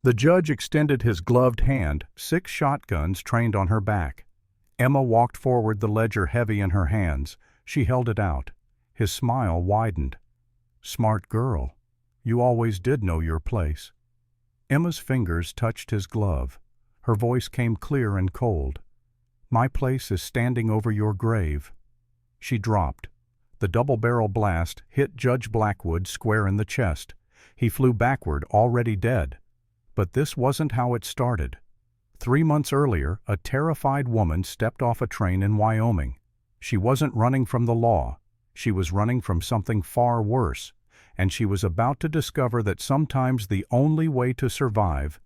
The judge extended his gloved hand, 6 shotguns trained on her back. Emma walked forward, the ledger heavy in her hands. She held it out. His smile widened. "Smart girl. You always did know your place." Emma's fingers touched his glove. Her voice came clear and cold. "My place is standing over your grave." She dropped. The double-barrel blast hit Judge Blackwood square in the chest. He flew backward, already dead. But this wasn't how it started. 3 months earlier, a terrified woman stepped off a train in Wyoming. She wasn't running from the law. She was running from something far worse, and she was about to discover that sometimes the only way to survive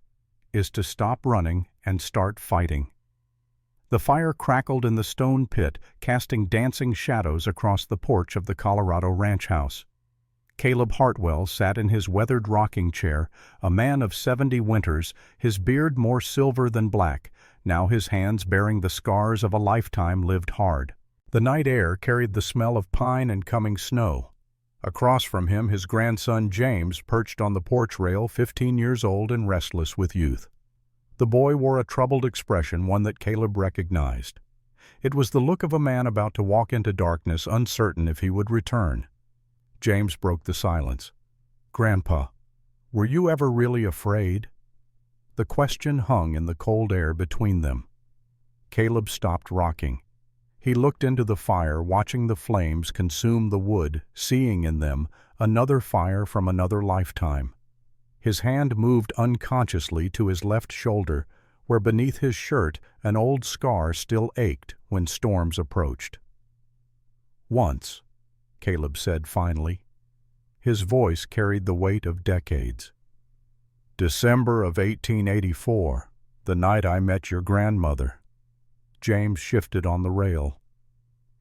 is to stop running and start fighting. The fire crackled in the stone pit, casting dancing shadows across the porch of the Colorado ranch house. Caleb Hartwell sat in his weathered rocking chair, a man of 70 winters, his beard more silver than black, now his hands bearing the scars of a lifetime lived hard. The night air carried the smell of pine and coming snow. Across from him, his grandson James perched on the porch rail, 15 years old and restless with youth. The boy wore a troubled expression, one that Caleb recognized. It was the look of a man about to walk into darkness, uncertain if he would return. James broke the silence. "Grandpa, were you ever really afraid?" The question hung in the cold air between them. Caleb stopped rocking. He looked into the fire, watching the flames consume the wood, seeing in them another fire from another lifetime. His hand moved unconsciously to his left shoulder, where beneath his shirt an old scar still ached when storms approached. "Once," Caleb said finally. His voice carried the weight of decades. "December of 1884, the night I met your grandmother." James shifted on the rail.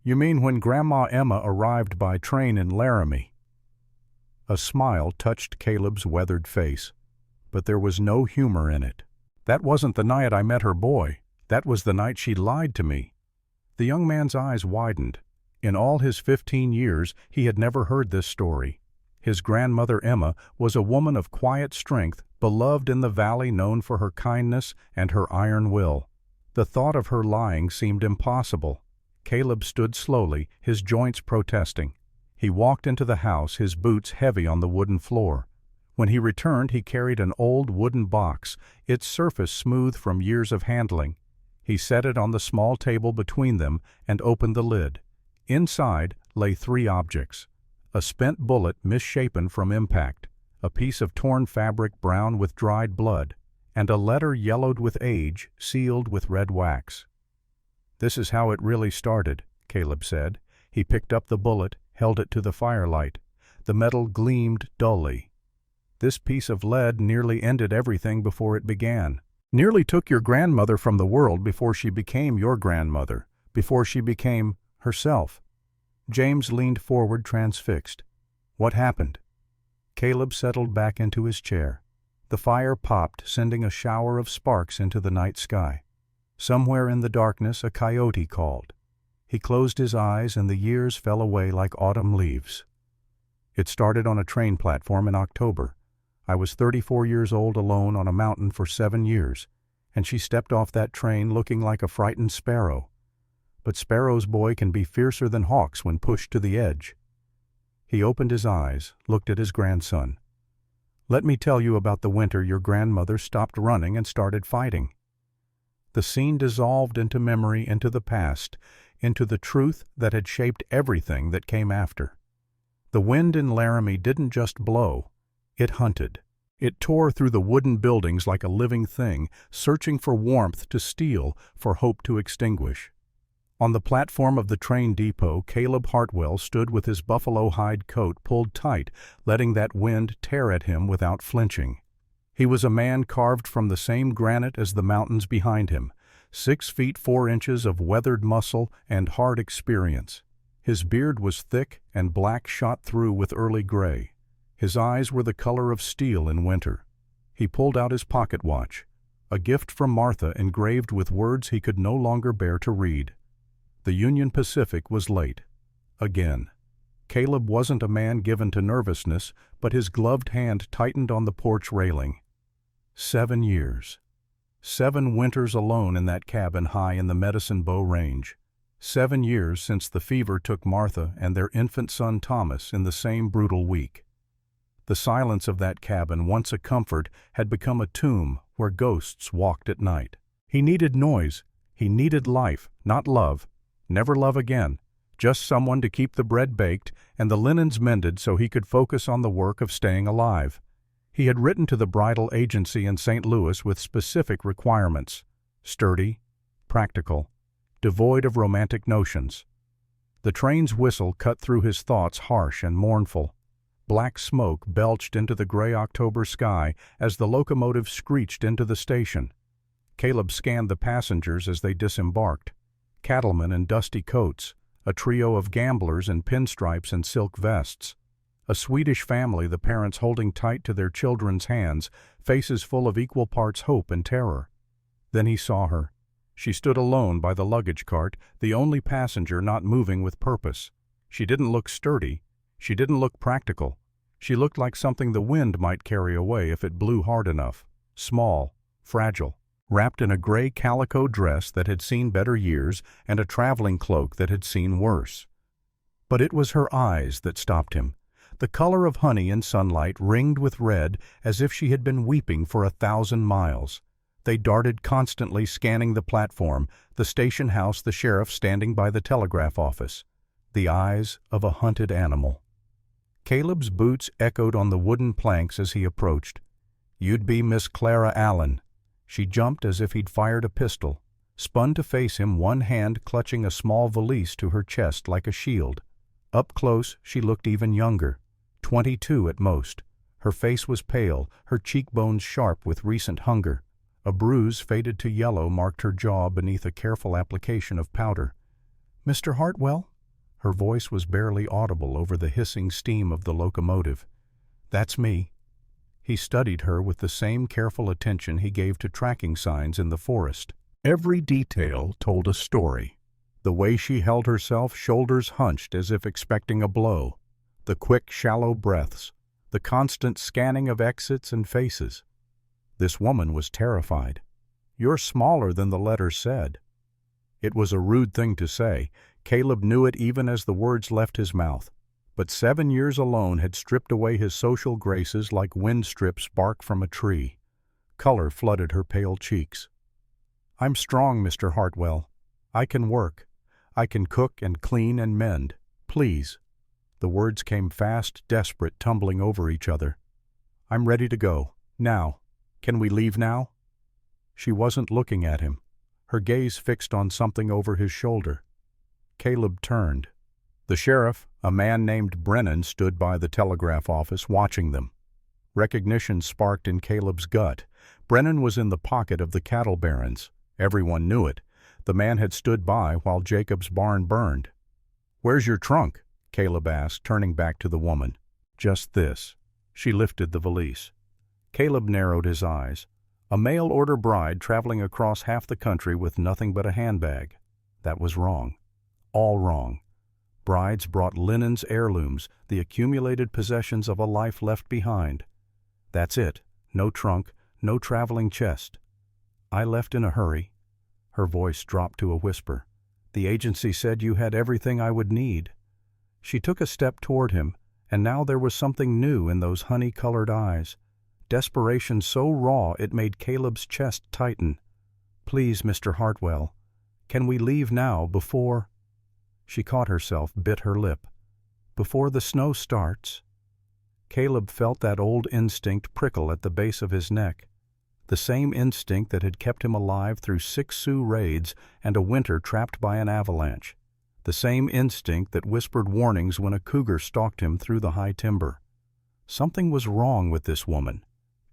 "You mean when Grandma Emma arrived by train in Laramie?" A smile touched Caleb's weathered face, but there was no humor in it. "That wasn't the night I met her boy. That was the night she lied to me." The young man's eyes widened. In all his 15 years, he had never heard this story. His grandmother Emma was a woman of quiet strength, beloved in the valley, known for her kindness and her iron will. The thought of her lying seemed impossible. Caleb stood slowly, his joints protesting. He walked into the house, his boots heavy on the wooden floor. When he returned, he carried an old wooden box, its surface smooth from years of handling. He set it on the small table between them and opened the lid. Inside lay 3 objects: a spent bullet misshapen from impact, a piece of torn fabric brown with dried blood, and a letter yellowed with age, sealed with red wax. "This is how it really started," Caleb said. He picked up the bullet, held it to the firelight. The metal gleamed dully. "This piece of lead nearly ended everything before it began. Nearly took your grandmother from the world before she became your grandmother, before she became herself." James leaned forward, transfixed. "What happened?" Caleb settled back into his chair. The fire popped, sending a shower of sparks into the night sky. Somewhere in the darkness a coyote called. He closed his eyes and the years fell away like autumn leaves. "It started on a train platform in October. I was 34 years old, alone on a mountain for 7 years, and she stepped off that train looking like a frightened sparrow. But Sparrow's boy can be fiercer than hawks when pushed to the edge." He opened his eyes, looked at his grandson. "Let me tell you about the winter your grandmother stopped running and started fighting." The scene dissolved into memory, into the past, into the truth that had shaped everything that came after. The wind in Laramie didn't just blow, it hunted. It tore through the wooden buildings like a living thing, searching for warmth to steal, for hope to extinguish. On the platform of the train depot, Caleb Hartwell stood with his buffalo hide coat pulled tight, letting that wind tear at him without flinching. He was a man carved from the same granite as the mountains behind him, 6 feet 4 inches of weathered muscle and hard experience. His beard was thick and black, shot through with early gray. His eyes were the color of steel in winter. He pulled out his pocket watch, a gift from Martha engraved with words he could no longer bear to read. The Union Pacific was late. Again. Caleb wasn't a man given to nervousness, but his gloved hand tightened on the porch railing. 7 years. 7 winters alone in that cabin high in the Medicine Bow Range. 7 years since the fever took Martha and their infant son Thomas in the same brutal week. The silence of that cabin, once a comfort, had become a tomb where ghosts walked at night. He needed noise. He needed life, not love. Never love again. Just someone to keep the bread baked and the linens mended so he could focus on the work of staying alive. He had written to the bridal agency in St. Louis with specific requirements: sturdy, practical, devoid of romantic notions. The train's whistle cut through his thoughts, harsh and mournful. Black smoke belched into the gray October sky as the locomotive screeched into the station. Caleb scanned the passengers as they disembarked. Cattlemen in dusty coats, a trio of gamblers in pinstripes and silk vests. A Swedish family, the parents holding tight to their children's hands, faces full of equal parts hope and terror. Then he saw her. She stood alone by the luggage cart, the only passenger not moving with purpose. She didn't look sturdy. She didn't look practical. She looked like something the wind might carry away if it blew hard enough. Small, fragile, wrapped in a gray calico dress that had seen better years and a traveling cloak that had seen worse. But it was her eyes that stopped him. The color of honey in sunlight, ringed with red, as if she had been weeping for 1,000 miles. They darted constantly, scanning the platform, the station house, the sheriff standing by the telegraph office. The eyes of a hunted animal. Caleb's boots echoed on the wooden planks as he approached. "You'd be Miss Clara Allen." She jumped as if he'd fired a pistol, spun to face him, one hand clutching a small valise to her chest like a shield. Up close, she looked even younger. 22 at most. Her face was pale, her cheekbones sharp with recent hunger. A bruise faded to yellow marked her jaw beneath a careful application of powder. "Mr. Hartwell?" Her voice was barely audible over the hissing steam of the locomotive. "That's me." He studied her with the same careful attention he gave to tracking signs in the forest. Every detail told a story. The way she held herself, shoulders hunched as if expecting a blow. The quick, shallow breaths. The constant scanning of exits and faces. This woman was terrified. "You're smaller than the letter said." It was a rude thing to say. Caleb knew it even as the words left his mouth. But 7 years alone had stripped away his social graces like wind strips bark from a tree. Color flooded her pale cheeks. "I'm strong, Mr. Hartwell. I can work. I can cook and clean and mend. Please." The words came fast, desperate, tumbling over each other. "I'm ready to go. Now. Can we leave now?" She wasn't looking at him. Her gaze fixed on something over his shoulder. Caleb turned. The sheriff, a man named Brennan, stood by the telegraph office watching them. Recognition sparked in Caleb's gut. Brennan was in the pocket of the cattle barons. Everyone knew it. The man had stood by while Jacob's barn burned. "Where's your trunk?" Caleb asked, turning back to the woman. "Just this." She lifted the valise. Caleb narrowed his eyes. A mail-order bride traveling across half the country with nothing but a handbag. That was wrong. All wrong. Brides brought linens, heirlooms, the accumulated possessions of a life left behind. That's it. No trunk, no traveling chest. "I left in a hurry." Her voice dropped to a whisper. "The agency said you had everything I would need." She took a step toward him, and now there was something new in those honey-colored eyes. Desperation so raw it made Caleb's chest tighten. "Please, Mr. Hartwell, can we leave now before—" She caught herself, bit her lip. "Before the snow starts?" Caleb felt that old instinct prickle at the base of his neck. The same instinct that had kept him alive through 6 Sioux raids and a winter trapped by an avalanche. The same instinct that whispered warnings when a cougar stalked him through the high timber. Something was wrong with this woman.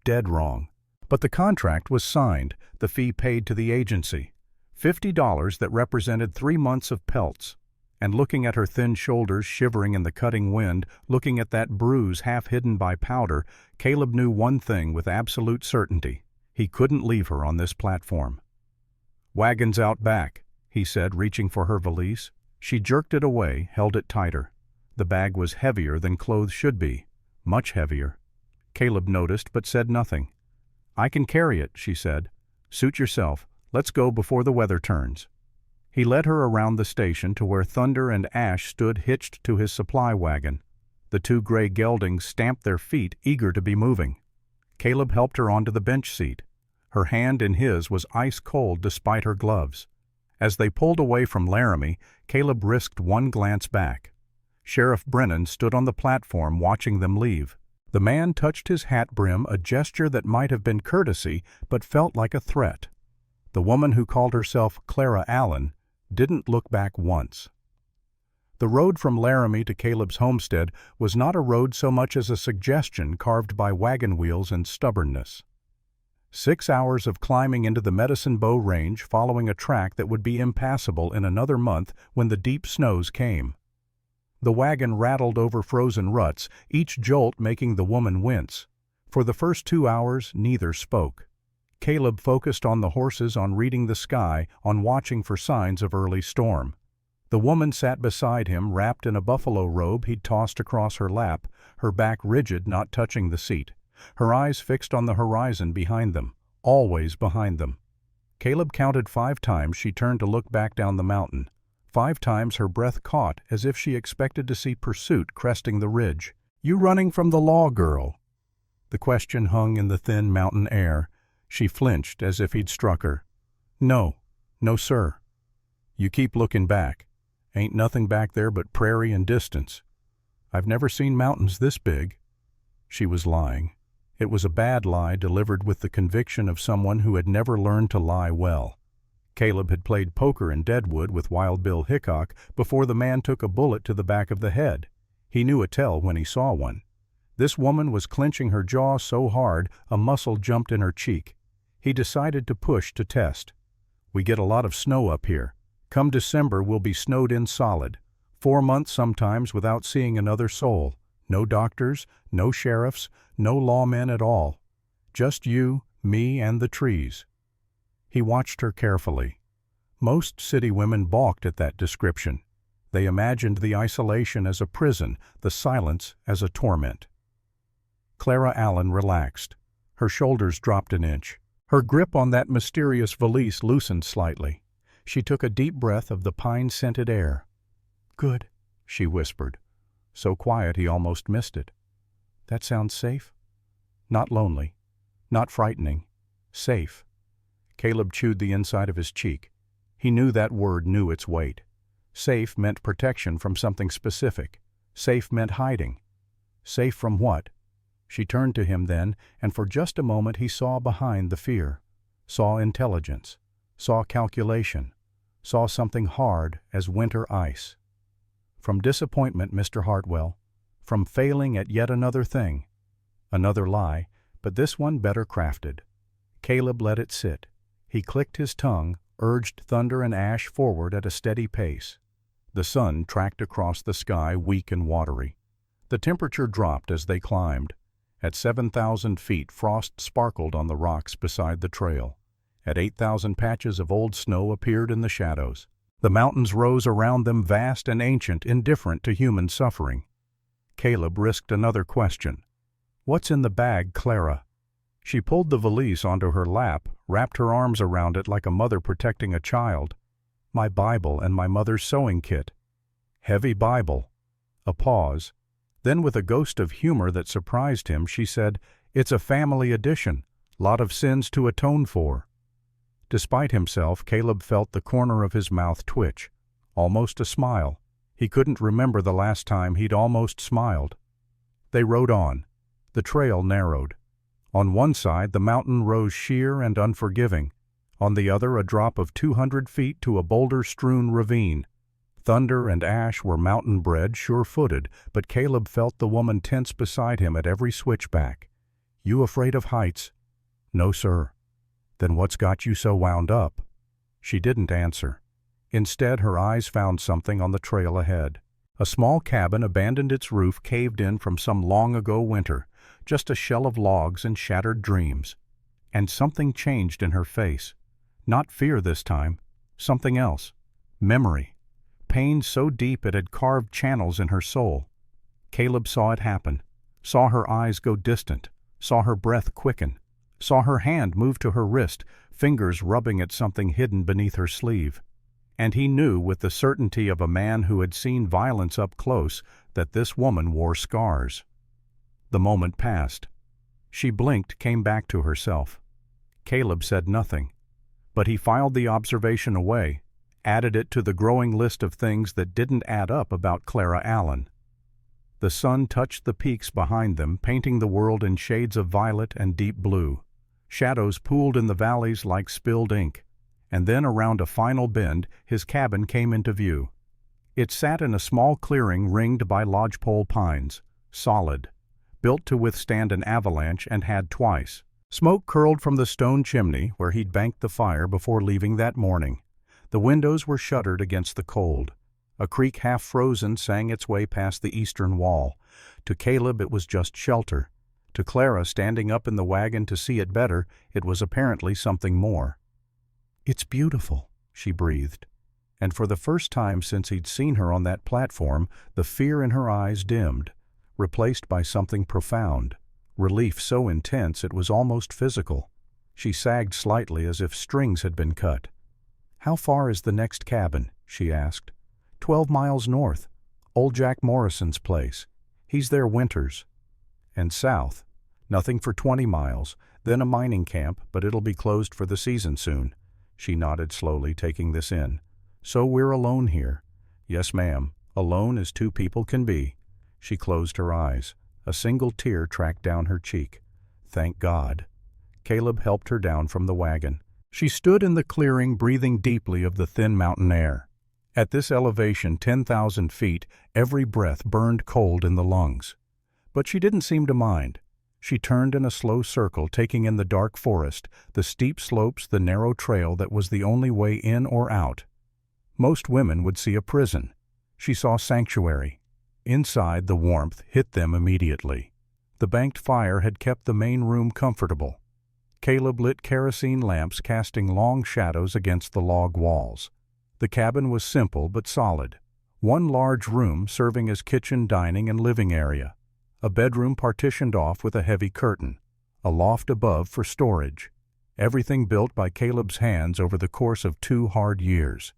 Dead wrong. But the contract was signed, the fee paid to the agency. $50 that represented 3 months of pelts. And looking at her thin shoulders shivering in the cutting wind, looking at that bruise half hidden by powder, Caleb knew one thing with absolute certainty. He couldn't leave her on this platform. "Wagon's out back," he said, reaching for her valise. She jerked it away, held it tighter. The bag was heavier than clothes should be. Much heavier. Caleb noticed but said nothing. "I can carry it," she said. "Suit yourself. Let's go before the weather turns." He led her around the station to where Thunder and Ash stood hitched to his supply wagon. The two gray geldings stamped their feet, eager to be moving. Caleb helped her onto the bench seat. Her hand in his was ice cold despite her gloves. As they pulled away from Laramie, Caleb risked one glance back. Sheriff Brennan stood on the platform watching them leave. The man touched his hat brim, a gesture that might have been courtesy but felt like a threat. The woman who called herself Clara Allen didn't look back once. The road from Laramie to Caleb's homestead was not a road so much as a suggestion carved by wagon wheels and stubbornness. 6 hours of climbing into the Medicine Bow Range following a track that would be impassable in another month when the deep snows came. The wagon rattled over frozen ruts, each jolt making the woman wince. For the first 2 hours, neither spoke. Caleb focused on the horses, on reading the sky, on watching for signs of early storm. The woman sat beside him, wrapped in a buffalo robe he'd tossed across her lap, her back rigid, not touching the seat, her eyes fixed on the horizon behind them, always behind them. Caleb counted 5 times she turned to look back down the mountain. 5 times her breath caught, as if she expected to see pursuit cresting the ridge. "You running from the law, girl?" The question hung in the thin mountain air. She flinched as if he'd struck her. "No, no, sir." "You keep looking back. Ain't nothing back there but prairie and distance. I've never seen mountains this big." She was lying. It was a bad lie delivered with the conviction of someone who had never learned to lie well. Caleb had played poker in Deadwood with Wild Bill Hickok before the man took a bullet to the back of the head. He knew a tell when he saw one. This woman was clenching her jaw so hard a muscle jumped in her cheek. He decided to push to test. "We get a lot of snow up here. Come December we'll be snowed in solid. 4 months sometimes without seeing another soul. No doctors, no sheriffs, no lawmen at all. Just you, me, and the trees." He watched her carefully. Most city women balked at that description. They imagined the isolation as a prison, the silence as a torment. Clara Allen relaxed. Her shoulders dropped an inch. Her grip on that mysterious valise loosened slightly. She took a deep breath of the pine-scented air. "Good," she whispered, so quiet he almost missed it. "That sounds safe?" "Not lonely. Not frightening. Safe." Caleb chewed the inside of his cheek. He knew that word knew its weight. Safe meant protection from something specific. Safe meant hiding. Safe from what? She turned to him then, and for just a moment he saw behind the fear. Saw intelligence. Saw calculation. Saw something hard as winter ice. From disappointment, Mr. Hartwell. From failing at yet another thing. Another lie, but this one better crafted. Caleb let it sit. He clicked his tongue, urged Thunder and Ash forward at a steady pace. The sun tracked across the sky, weak and watery. The temperature dropped as they climbed. At 7,000 feet, frost sparkled on the rocks beside the trail. At 8,000, patches of old snow appeared in the shadows. The mountains rose around them, vast and ancient, indifferent to human suffering. Caleb risked another question. "What's in the bag, Clara?" She pulled the valise onto her lap, wrapped her arms around it like a mother protecting a child. "My Bible and my mother's sewing kit." Heavy Bible. A pause. Then with a ghost of humor that surprised him, she said, "It's a family edition. Lot of sins to atone for." Despite himself, Caleb felt the corner of his mouth twitch. Almost a smile. He couldn't remember the last time he'd almost smiled. They rode on. The trail narrowed. On one side, the mountain rose sheer and unforgiving. On the other, a drop of 200 feet to a boulder-strewn ravine. Thunder and Ash were mountain-bred, sure-footed, but Caleb felt the woman tense beside him at every switchback. "You afraid of heights?" "No, sir." "Then what's got you so wound up?" She didn't answer. Instead, her eyes found something on the trail ahead. A small cabin abandoned, its roof caved in from some long-ago winter, just a shell of logs and shattered dreams. And something changed in her face. Not fear this time. Something else. Memory. Pain so deep it had carved channels in her soul. Caleb saw it happen. Saw her eyes go distant. Saw her breath quicken. saw her hand move to her wrist, fingers rubbing at something hidden beneath her sleeve. And he knew with the certainty of a man who had seen violence up close that this woman wore scars. The moment passed. She blinked, came back to herself. Caleb said nothing, but he filed the observation away, added it to the growing list of things that didn't add up about Clara Allen. The sun touched the peaks behind them, painting the world in shades of violet and deep blue. Shadows pooled in the valleys like spilled ink. And then around a final bend, his cabin came into view. It sat in a small clearing ringed by lodgepole pines, solid, built to withstand an avalanche, and had twice. Smoke curled from the stone chimney where he'd banked the fire before leaving that morning. The windows were shuttered against the cold. A creek half frozen sang its way past the eastern wall. To Caleb it was just shelter. To Clara, standing up in the wagon to see it better, it was apparently something more. "It's beautiful," she breathed, and for the first time since he'd seen her on that platform, the fear in her eyes dimmed, replaced by something profound, relief so intense it was almost physical. She sagged slightly as if strings had been cut. "How far is the next cabin?" she asked. 12 miles north. Old Jack Morrison's place. He's there winters." "And south?" "Nothing for 20 miles, then a mining camp, but it'll be closed for the season soon." She nodded slowly, taking this in. "So we're alone here." "Yes, ma'am. Alone as two people can be." She closed her eyes. A single tear tracked down her cheek. "Thank God." Caleb helped her down from the wagon. She stood in the clearing, breathing deeply of the thin mountain air. At this elevation, 10,000 feet, every breath burned cold in the lungs. But she didn't seem to mind. She turned in a slow circle, taking in the dark forest, the steep slopes, the narrow trail that was the only way in or out. Most women would see a prison. She saw sanctuary. Inside, the warmth hit them immediately. The banked fire had kept the main room comfortable. Caleb lit kerosene lamps, casting long shadows against the log walls. The cabin was simple but solid. One large room serving as kitchen, dining, and living area. A bedroom partitioned off with a heavy curtain. A loft above for storage. Everything built by Caleb's hands over the course of 2 hard years.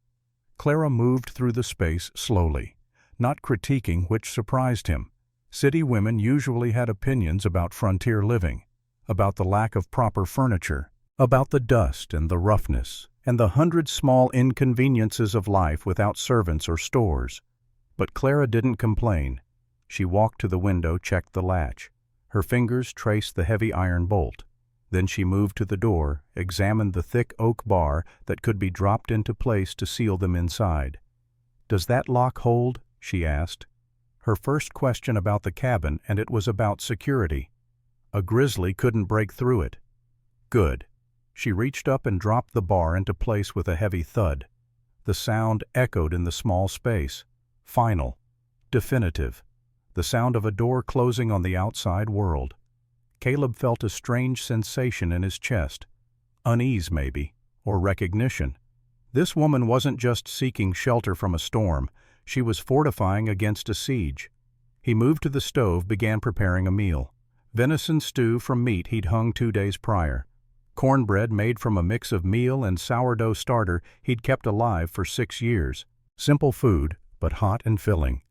Clara moved through the space slowly, not critiquing, which surprised him. City women usually had opinions about frontier living, about the lack of proper furniture, about the dust and the roughness, and the 100 small inconveniences of life without servants or stores. But Clara didn't complain. She walked to the window, checked the latch. Her fingers traced the heavy iron bolt. Then she moved to the door, examined the thick oak bar that could be dropped into place to seal them inside. "Does that lock hold?" she asked. Her first question about the cabin, and it was about security. A grizzly couldn't break through it. Good. She reached up and dropped the bar into place with a heavy thud. The sound echoed in the small space. Final. Definitive. The sound of a door closing on the outside world. Caleb felt a strange sensation in his chest. Unease, maybe, or recognition. This woman wasn't just seeking shelter from a storm. She was fortifying against a siege. He moved to the stove, began preparing a meal. Venison stew from meat he'd hung 2 days prior. Cornbread made from a mix of meal and sourdough starter he'd kept alive for 6 years. Simple food, but hot and filling.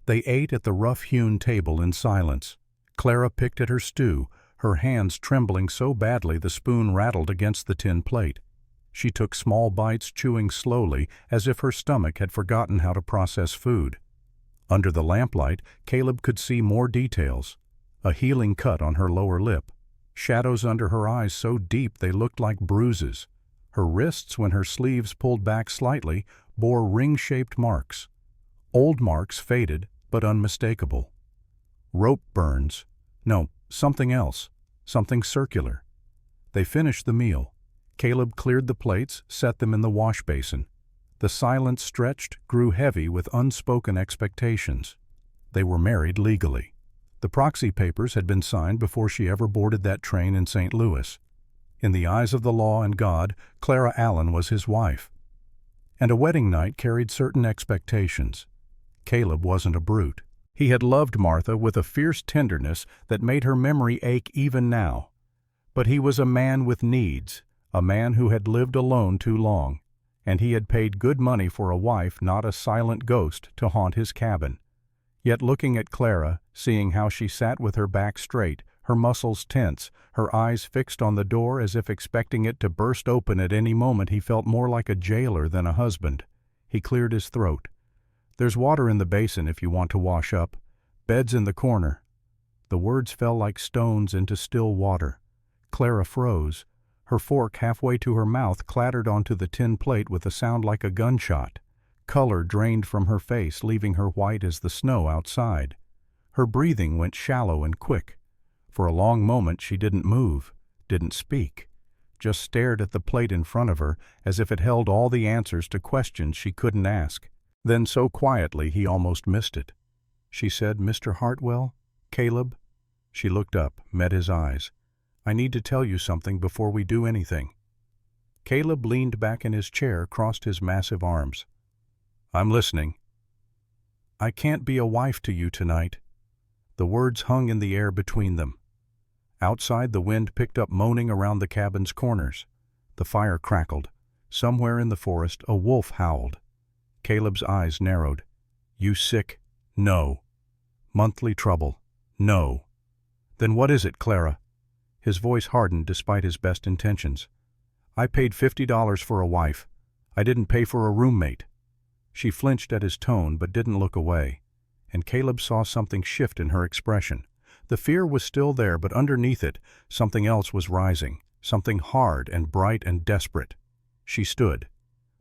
They ate at the rough-hewn table in silence. Clara picked at her stew, her hands trembling so badly the spoon rattled against the tin plate. She took small bites, chewing slowly, as if her stomach had forgotten how to process food. Under the lamplight, Caleb could see more details. A healing cut on her lower lip. Shadows under her eyes so deep they looked like bruises. Her wrists, when her sleeves pulled back slightly, bore ring-shaped marks. Old marks, faded, but unmistakable. Rope burns. No, something else. Something circular. They finished the meal. Caleb cleared the plates, set them in the wash basin. The silence stretched, grew heavy with unspoken expectations. They were married legally. The proxy papers had been signed before she ever boarded that train in St. Louis. In the eyes of the law and God, Clara Allen was his wife. And a wedding night carried certain expectations. Caleb wasn't a brute. He had loved Martha with a fierce tenderness that made her memory ache even now. But he was a man with needs, a man who had lived alone too long, and he had paid good money for a wife, not a silent ghost, to haunt his cabin. Yet looking at Clara, seeing how she sat with her back straight, her muscles tense, her eyes fixed on the door as if expecting it to burst open at any moment, he felt more like a jailer than a husband. He cleared his throat. "There's water in the basin if you want to wash up. Bed's in the corner." The words fell like stones into still water. Clara froze. Her fork halfway to her mouth clattered onto the tin plate with a sound like a gunshot. Color drained from her face, leaving her white as the snow outside. Her breathing went shallow and quick. For a long moment she didn't move, didn't speak, just stared at the plate in front of her as if it held all the answers to questions she couldn't ask. Then so quietly he almost missed it. She said, "Mr. Hartwell? Caleb?" She looked up, met his eyes. "I need to tell you something before we do anything." Caleb leaned back in his chair, crossed his massive arms. "I'm listening." "I can't be a wife to you tonight." The words hung in the air between them. Outside, the wind picked up, moaning around the cabin's corners. The fire crackled. Somewhere in the forest, a wolf howled. Caleb's eyes narrowed. "You sick?" "No." "Monthly trouble?" "No." "Then what is it, Clara?" His voice hardened despite his best intentions. "I paid $50 for a wife. I didn't pay for a roommate." She flinched at his tone but didn't look away, and Caleb saw something shift in her expression. The fear was still there, but underneath it, something else was rising, something hard and bright and desperate. She stood.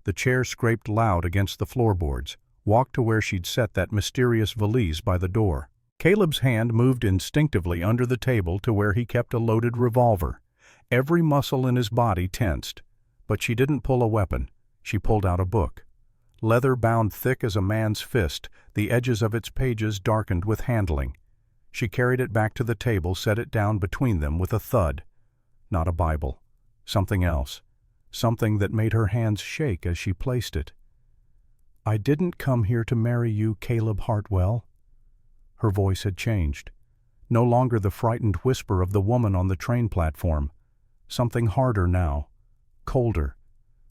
The chair scraped loud against the floorboards, walked to where she'd set that mysterious valise by the door. Caleb's hand moved instinctively under the table to where he kept a loaded revolver. Every muscle in his body tensed. But she didn't pull a weapon. She pulled out a book. Leather bound thick as a man's fist, the edges of its pages darkened with handling. She carried it back to the table, set it down between them with a thud. Not a Bible. Something else. Something that made her hands shake as she placed it. "I didn't come here to marry you, Caleb Hartwell." Her voice had changed. No longer the frightened whisper of the woman on the train platform. Something harder now. Colder.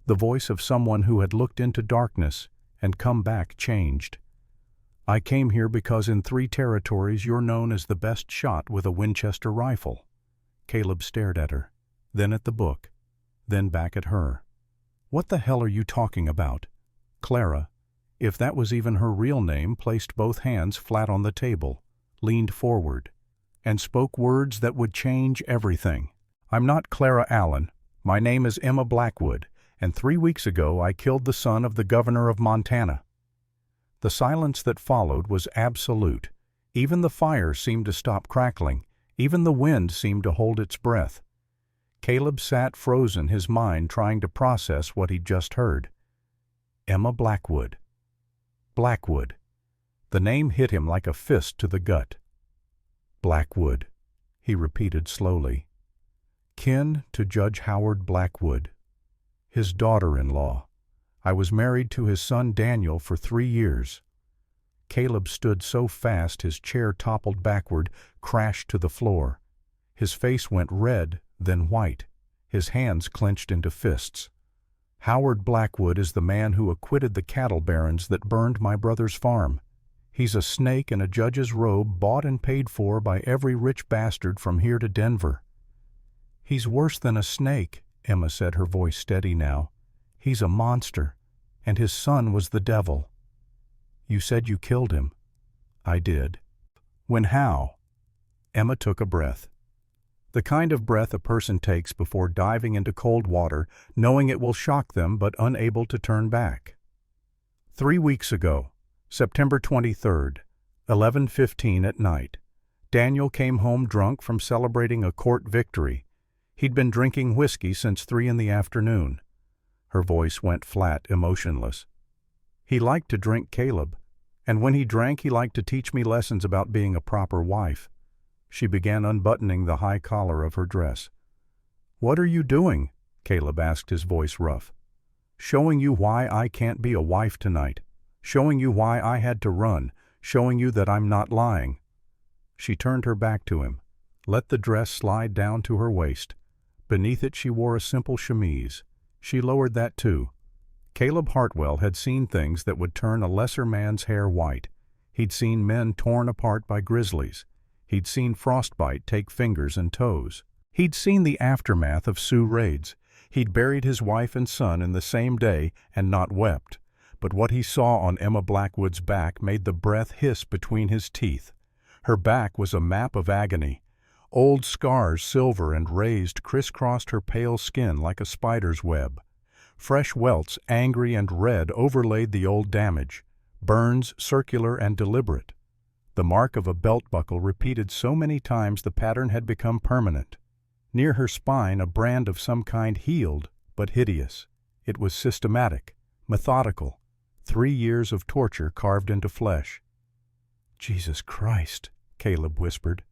The voice of someone who had looked into darkness and come back changed. "I came here because in 3 territories you're known as the best shot with a Winchester rifle." Caleb stared at her, then at the book, then back at her. "What the hell are you talking about?" Clara, if that was even her real name, placed both hands flat on the table, leaned forward, and spoke words that would change everything. "I'm not Clara Allen. My name is Emma Blackwood, and 3 weeks ago I killed the son of the governor of Montana." The silence that followed was absolute. Even the fire seemed to stop crackling. Even the wind seemed to hold its breath. Caleb sat frozen, his mind trying to process what he'd just heard. Emma Blackwood. Blackwood. The name hit him like a fist to the gut. "Blackwood," he repeated slowly. "Kin to Judge Howard Blackwood. His daughter-in-law. I was married to his son Daniel for 3 years. Caleb stood so fast his chair toppled backward, crashed to the floor. His face went red, then white. His hands clenched into fists. "Howard Blackwood is the man who acquitted the cattle barons that burned my brother's farm. He's a snake in a judge's robe, bought and paid for by every rich bastard from here to Denver." "He's worse than a snake," Emma said, her voice steady now. "He's a monster, and his son was the devil." "You said you killed him." "I did." "When? How?" Emma took a breath. The kind of breath a person takes before diving into cold water, knowing it will shock them but unable to turn back. 3 weeks ago, September 23rd, 11:15 at night. Daniel came home drunk from celebrating a court victory. He'd been drinking whiskey since 3 in the afternoon. Her voice went flat, emotionless. "He liked to drink, Caleb, and when he drank he liked to teach me lessons about being a proper wife." She began unbuttoning the high collar of her dress. "What are you doing?" Caleb asked, his voice rough. "Showing you why I can't be a wife tonight. Showing you why I had to run. Showing you that I'm not lying." She turned her back to him, let the dress slide down to her waist. Beneath it she wore a simple chemise. She lowered that too. Caleb Hartwell had seen things that would turn a lesser man's hair white. He'd seen men torn apart by grizzlies. He'd seen frostbite take fingers and toes. He'd seen the aftermath of Sioux raids. He'd buried his wife and son in the same day and not wept. But what he saw on Emma Blackwood's back made the breath hiss between his teeth. Her back was a map of agony. Old scars, silver and raised, crisscrossed her pale skin like a spider's web. Fresh welts, angry and red, overlaid the old damage. Burns, circular and deliberate. The mark of a belt buckle repeated so many times the pattern had become permanent. Near her spine, a brand of some kind healed, but hideous. It was systematic, methodical. 3 years of torture carved into flesh. "Jesus Christ," Caleb whispered.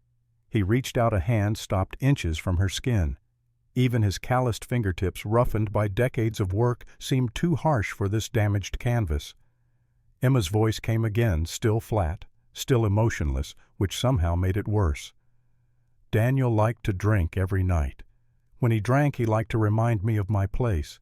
He reached out a hand stopped inches from her skin. Even his calloused fingertips, roughened by decades of work, seemed too harsh for this damaged canvas. Emma's voice came again, still flat, still emotionless, which somehow made it worse. "Daniel liked to drink every night. When he drank, he liked to remind me of my place.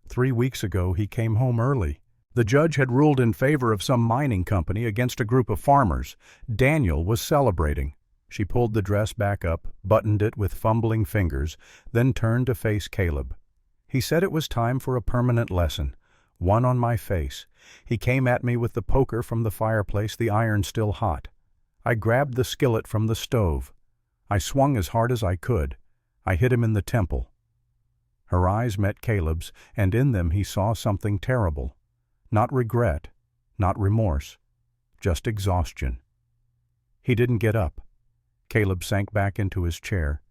3 weeks ago he came home early. The judge had ruled in favor of some mining company against a group of farmers. Daniel was celebrating." She pulled the dress back up, buttoned it with fumbling fingers, then turned to face Caleb. "He said it was time for a permanent lesson. One on my face. He came at me with the poker from the fireplace, the iron still hot. I grabbed the skillet from the stove. I swung as hard as I could. I hit him in the temple." Her eyes met Caleb's, and in them he saw something terrible. Not regret, not remorse, just exhaustion. He didn't get up. Caleb sank back into his chair.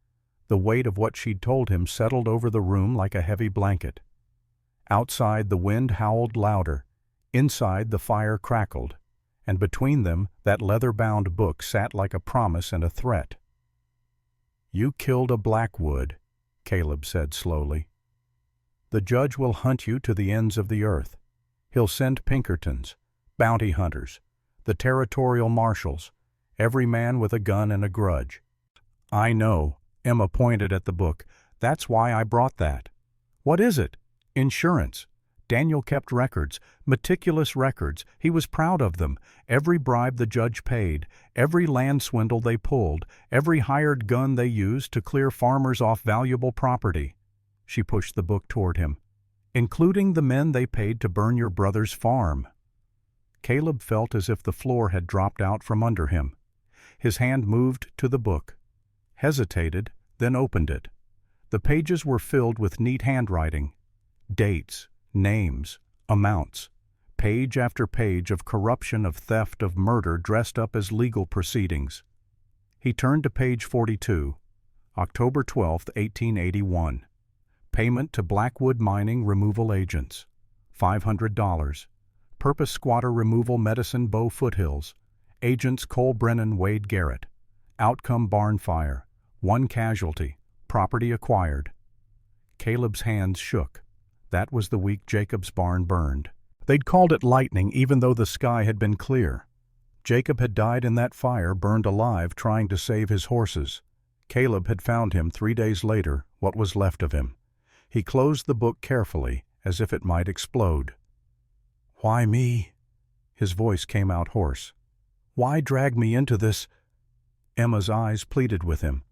The weight of what she'd told him settled over the room like a heavy blanket. Outside, the wind howled louder. Inside, the fire crackled. And between them, that leather-bound book sat like a promise and a threat. "You killed a Blackwood," Caleb said slowly. "The judge will hunt you to the ends of the earth. He'll send Pinkertons, bounty hunters, the territorial marshals, every man with a gun and a grudge." "I know," Emma pointed at the book. "That's why I brought that." "What is it?" "Insurance. Daniel kept records, meticulous records. He was proud of them. Every bribe the judge paid, every land swindle they pulled, every hired gun they used to clear farmers off valuable property." She pushed the book toward him. "Including the men they paid to burn your brother's farm." Caleb felt as if the floor had dropped out from under him. His hand moved to the book, hesitated, then opened it. The pages were filled with neat handwriting. Dates, names, amounts. Page after page of corruption, of theft, of murder dressed up as legal proceedings. He turned to page 42. October 12, 1881. Payment to Blackwood Mining Removal Agents. $500. Purpose Squatter Removal Medicine Bow Foothills. Agents Cole Brennan, Wade Garrett. Outcome barn fire. 1 casualty. Property acquired. Caleb's hands shook. That was the week Jacob's barn burned. They'd called it lightning even though the sky had been clear. Jacob had died in that fire, burned alive trying to save his horses. Caleb had found him 3 days later, what was left of him. He closed the book carefully, as if it might explode. "Why me?" His voice came out hoarse. "Why drag me into this?" Emma's eyes pleaded with him.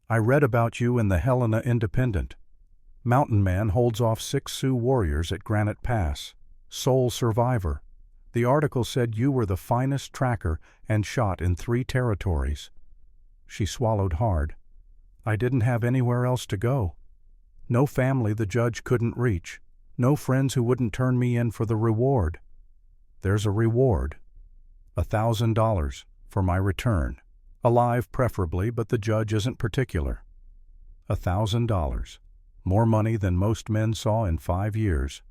"I read about you in the Helena Independent. Mountain Man holds off 6 Sioux warriors at Granite Pass. Sole survivor. The article said you were the finest tracker and shot in 3 territories." She swallowed hard. "I didn't have anywhere else to go. No family the judge couldn't reach. No friends who wouldn't turn me in for the reward. There's a reward. $1,000 for my return. Alive preferably, but the judge isn't particular. $1,000. More money than most men saw in 5 years.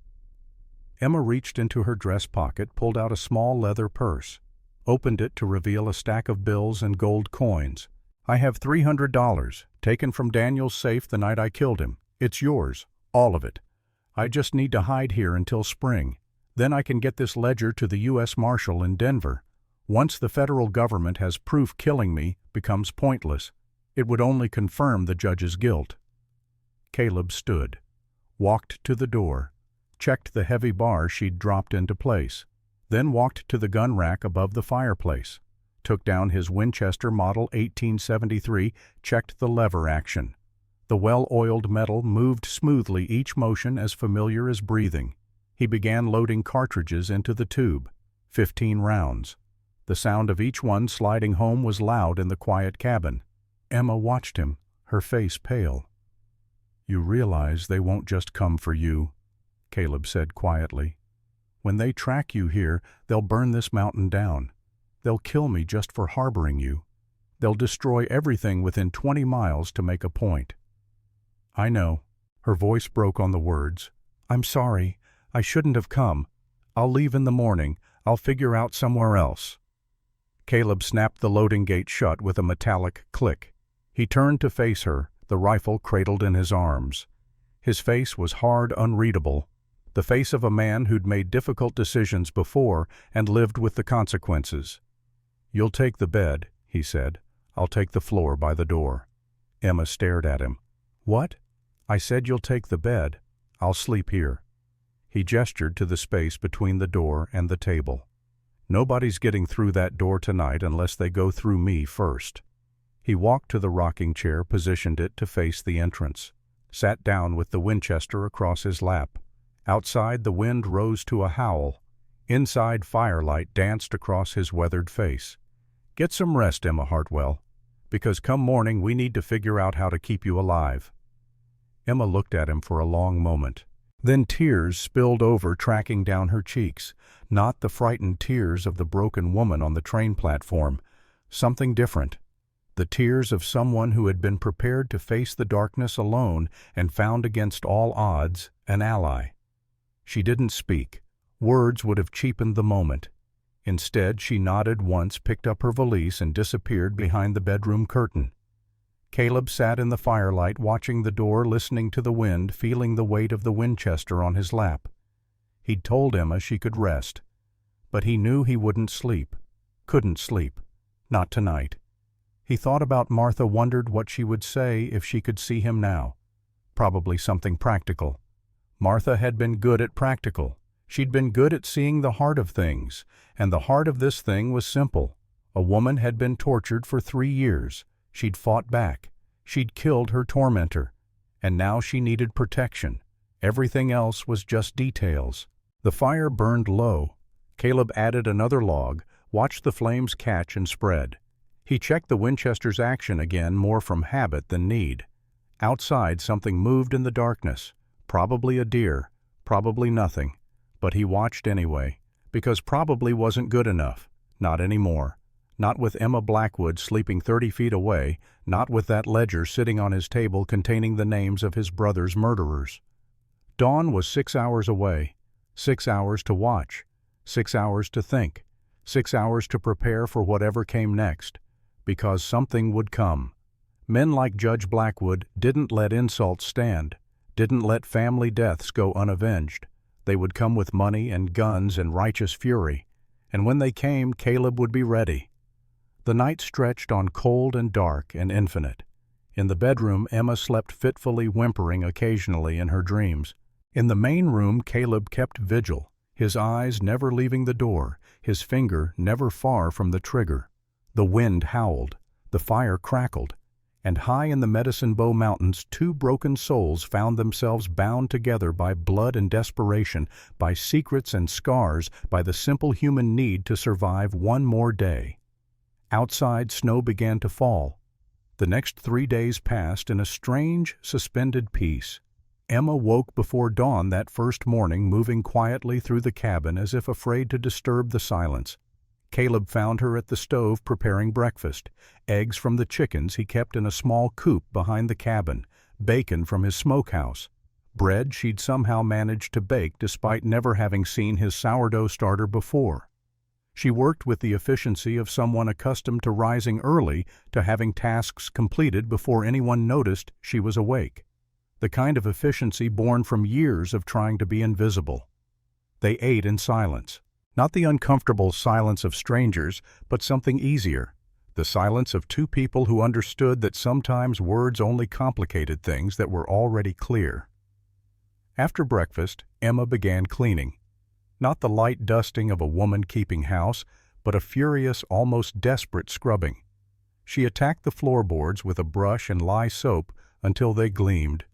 Emma reached into her dress pocket, pulled out a small leather purse, opened it to reveal a stack of bills and gold coins. "I have $300, taken from Daniel's safe the night I killed him. It's yours, all of it. I just need to hide here until spring. Then I can get this ledger to the U.S. Marshal in Denver. Once the federal government has proof killing me becomes pointless. It would only confirm the judge's guilt." Caleb stood, walked to the door, checked the heavy bars she'd dropped into place, then walked to the gun rack above the fireplace, took down his Winchester Model 1873, checked the lever action. The well-oiled metal moved smoothly, each motion as familiar as breathing. He began loading cartridges into the tube, 15 rounds. The sound of each one sliding home was loud in the quiet cabin. Emma watched him, her face pale. "You realize they won't just come for you," Caleb said quietly. "When they track you here, they'll burn this mountain down. They'll kill me just for harboring you. They'll destroy everything within 20 miles to make a point." "I know." Her voice broke on the words. "I'm sorry. I shouldn't have come. I'll leave in the morning. I'll figure out somewhere else." Caleb snapped the loading gate shut with a metallic click. He turned to face her, the rifle cradled in his arms. His face was hard, unreadable, the face of a man who'd made difficult decisions before and lived with the consequences. "You'll take the bed," he said. "I'll take the floor by the door." Emma stared at him. "What?" "I said you'll take the bed. I'll sleep here." He gestured to the space between the door and the table. "Nobody's getting through that door tonight unless they go through me first." He walked to the rocking chair, positioned it to face the entrance, sat down with the Winchester across his lap. Outside, the wind rose to a howl. Inside, firelight danced across his weathered face. "Get some rest, Emma Hartwell, because come morning we need to figure out how to keep you alive." Emma looked at him for a long moment. Then tears spilled over, tracking down her cheeks. Not the frightened tears of the broken woman on the train platform. Something different. The tears of someone who had been prepared to face the darkness alone and found against all odds an ally. She didn't speak. Words would have cheapened the moment. Instead, she nodded once, picked up her valise, and disappeared behind the bedroom curtain. Caleb sat in the firelight, watching the door, listening to the wind, feeling the weight of the Winchester on his lap. He'd told Emma she could rest, but he knew he wouldn't sleep, couldn't sleep, not tonight. He thought about Martha, wondered what she would say if she could see him now. Probably something practical. Martha had been good at practical. She'd been good at seeing the heart of things, and the heart of this thing was simple. A woman had been tortured for 3 years. She'd fought back. She'd killed her tormentor. And now she needed protection. Everything else was just details. The fire burned low. Caleb added another log, watched the flames catch and spread. He checked the Winchester's action again, more from habit than need. Outside, something moved in the darkness. Probably a deer, probably nothing. But he watched anyway, because probably wasn't good enough. Not anymore. Not with Emma Blackwood sleeping 30 feet away, not with that ledger sitting on his table containing the names of his brother's murderers. Dawn was 6 hours away. 6 hours to watch. 6 hours to think. 6 hours to prepare for whatever came next. Because something would come. Men like Judge Blackwood didn't let insults stand, didn't let family deaths go unavenged. They would come with money and guns and righteous fury. And when they came, Caleb would be ready. The night stretched on, cold and dark and infinite. In the bedroom, Emma slept fitfully, whimpering occasionally in her dreams. In the main room, Caleb kept vigil, his eyes never leaving the door, his finger never far from the trigger. The wind howled, the fire crackled, and high in the Medicine Bow Mountains 2 broken souls found themselves bound together by blood and desperation, by secrets and scars, by the simple human need to survive one more day. Outside, snow began to fall. The next 3 days passed in a strange, suspended peace. Emma woke before dawn that first morning, moving quietly through the cabin as if afraid to disturb the silence. Caleb found her at the stove preparing breakfast, eggs from the chickens he kept in a small coop behind the cabin, bacon from his smokehouse, bread she'd somehow managed to bake despite never having seen his sourdough starter before. She worked with the efficiency of someone accustomed to rising early, to having tasks completed before anyone noticed she was awake. The kind of efficiency born from years of trying to be invisible. They ate in silence. Not the uncomfortable silence of strangers, but something easier, the silence of two people who understood that sometimes words only complicated things that were already clear. After breakfast, Emma began cleaning. Not the light dusting of a woman keeping house, but a furious, almost desperate scrubbing. She attacked the floorboards with a brush and lye soap until they gleamed.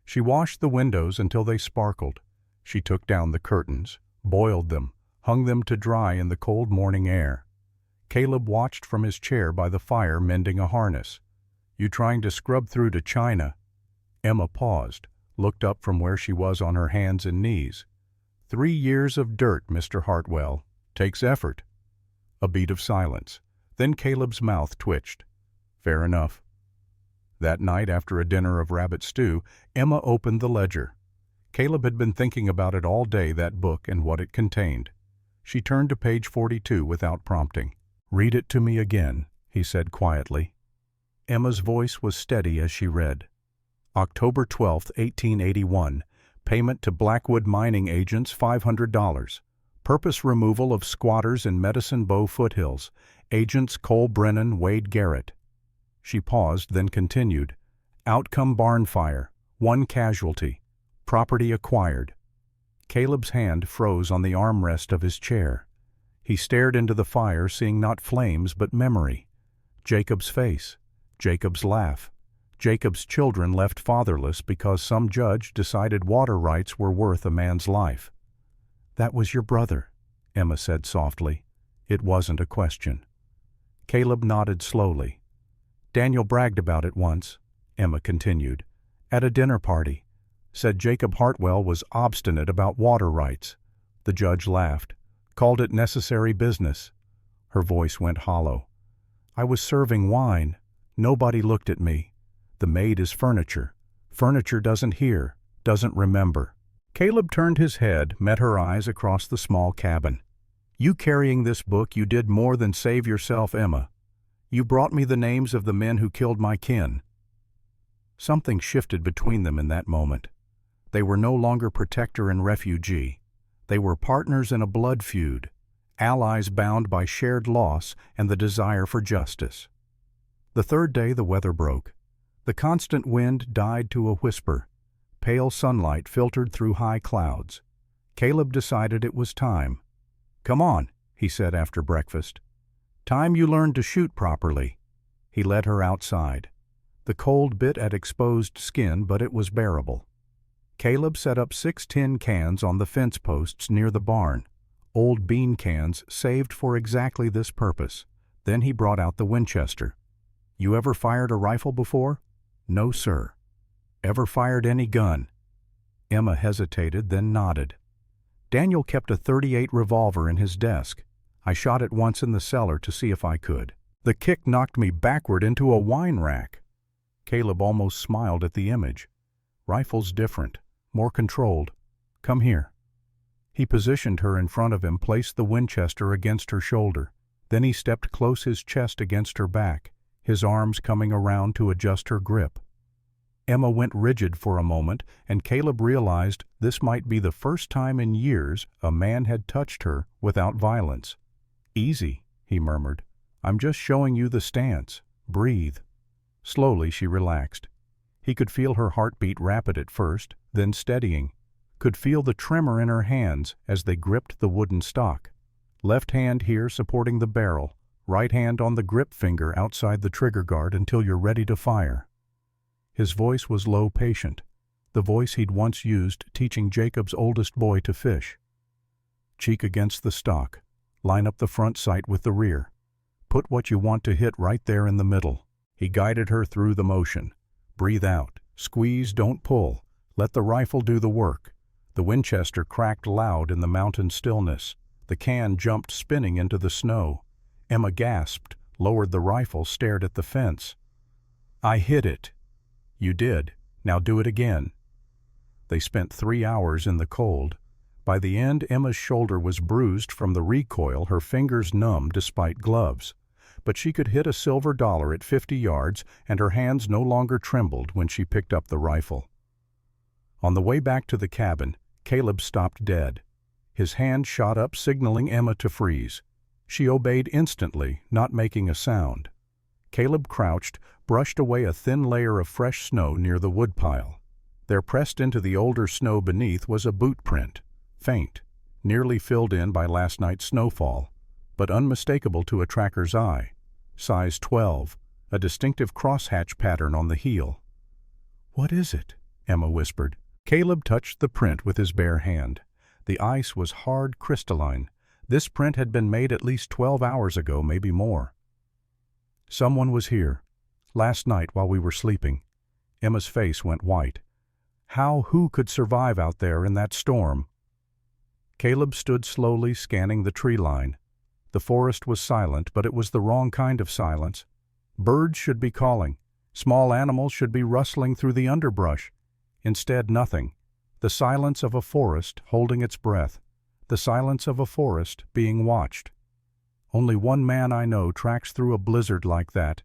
She washed the windows until they sparkled. She took down the curtains, boiled them, hung them to dry in the cold morning air. Caleb watched from his chair by the fire mending a harness. "You trying to scrub through to China?" Emma paused, looked up from where she was on her hands and knees. 3 years of dirt, Mr. Hartwell. Takes effort." A beat of silence. Then Caleb's mouth twitched. "Fair enough." That night, after a dinner of rabbit stew, Emma opened the ledger. Caleb had been thinking about it all day, that book and what it contained. She turned to page 42 without prompting. "Read it to me again," he said quietly. Emma's voice was steady as she read. October 12, 1881. Payment to Blackwood mining agents $500. Purpose removal of squatters in Medicine Bow foothills. Agents Cole Brennan, Wade Garrett. She paused, then continued. Outcome barn fire. 1 casualty. Property acquired. Caleb's hand froze on the armrest of his chair. He stared into the fire, seeing not flames but memory. Jacob's face. Jacob's laugh. Jacob's children left fatherless because some judge decided water rights were worth a man's life. "That was your brother," Emma said softly. It wasn't a question. Caleb nodded slowly. "Daniel bragged about it once," Emma continued, "at a dinner party. Said Jacob Hartwell was obstinate about water rights." The judge laughed, called it necessary business. Her voice went hollow. "I was serving wine. Nobody looked at me. The maid is furniture. Furniture doesn't hear, doesn't remember." Caleb turned his head, met her eyes across the small cabin. "You carrying this book, you did more than save yourself, Emma. You brought me the names of the men who killed my kin." Something shifted between them in that moment. They were no longer protector and refugee. They were partners in a blood feud, allies bound by shared loss and the desire for justice. The third day the weather broke. The constant wind died to a whisper. Pale sunlight filtered through high clouds. Caleb decided it was time. "Come on," he said after breakfast. "Time you learned to shoot properly." He led her outside. The cold bit at exposed skin, but it was bearable. Caleb set up 6 tin cans on the fence posts near the barn, old bean cans saved for exactly this purpose. Then he brought out the Winchester. "You ever fired a rifle before?" "No, sir." "Ever fired any gun?" Emma hesitated, then nodded. "Daniel kept a .38 revolver in his desk. I shot it once in the cellar to see if I could. The kick knocked me backward into a wine rack." Caleb almost smiled at the image. "Rifle's different, more controlled. Come here." He positioned her in front of him, placed the Winchester against her shoulder. Then he stepped close, his chest against her back, his arms coming around to adjust her grip. Emma went rigid for a moment, and Caleb realized this might be the first time in years a man had touched her without violence. "Easy," he murmured. "I'm just showing you the stance. Breathe." Slowly she relaxed. He could feel her heartbeat rapid at first, then steadying. Could feel the tremor in her hands as they gripped the wooden stock. Left hand here supporting the barrel, right hand on the grip finger outside the trigger guard until you're ready to fire. His voice was low, patient, the voice he'd once used teaching Jacob's oldest boy to fish. Cheek against the stock. Line up the front sight with the rear. Put what you want to hit right there in the middle. He guided her through the motion. Breathe out. Squeeze, don't pull. Let the rifle do the work. The Winchester cracked loud in the mountain stillness. The can jumped spinning into the snow. Emma gasped, lowered the rifle, stared at the fence. "I hit it." "You did. Now do it again." They spent 3 hours in the cold. By the end, Emma's shoulder was bruised from the recoil, her fingers numb despite gloves. But she could hit a silver dollar at 50 yards, and her hands no longer trembled when she picked up the rifle. On the way back to the cabin, Caleb stopped dead. His hand shot up, signaling Emma to freeze. She obeyed instantly, not making a sound. Caleb crouched, brushed away a thin layer of fresh snow near the woodpile. There, pressed into the older snow beneath, was a boot print, faint, nearly filled in by last night's snowfall, but unmistakable to a tracker's eye. Size 12, a distinctive crosshatch pattern on the heel. "What is it?" Emma whispered. Caleb touched the print with his bare hand. The ice was hard, crystalline. This print had been made at least 12 hours ago, maybe more. "Someone was here. Last night while we were sleeping." Emma's face went white. Who could survive out there in that storm? Caleb stood slowly, scanning the tree line. The forest was silent, but it was the wrong kind of silence. Birds should be calling. Small animals should be rustling through the underbrush. Instead, nothing. The silence of a forest holding its breath. The silence of a forest being watched. "Only one man I know tracks through a blizzard like that,"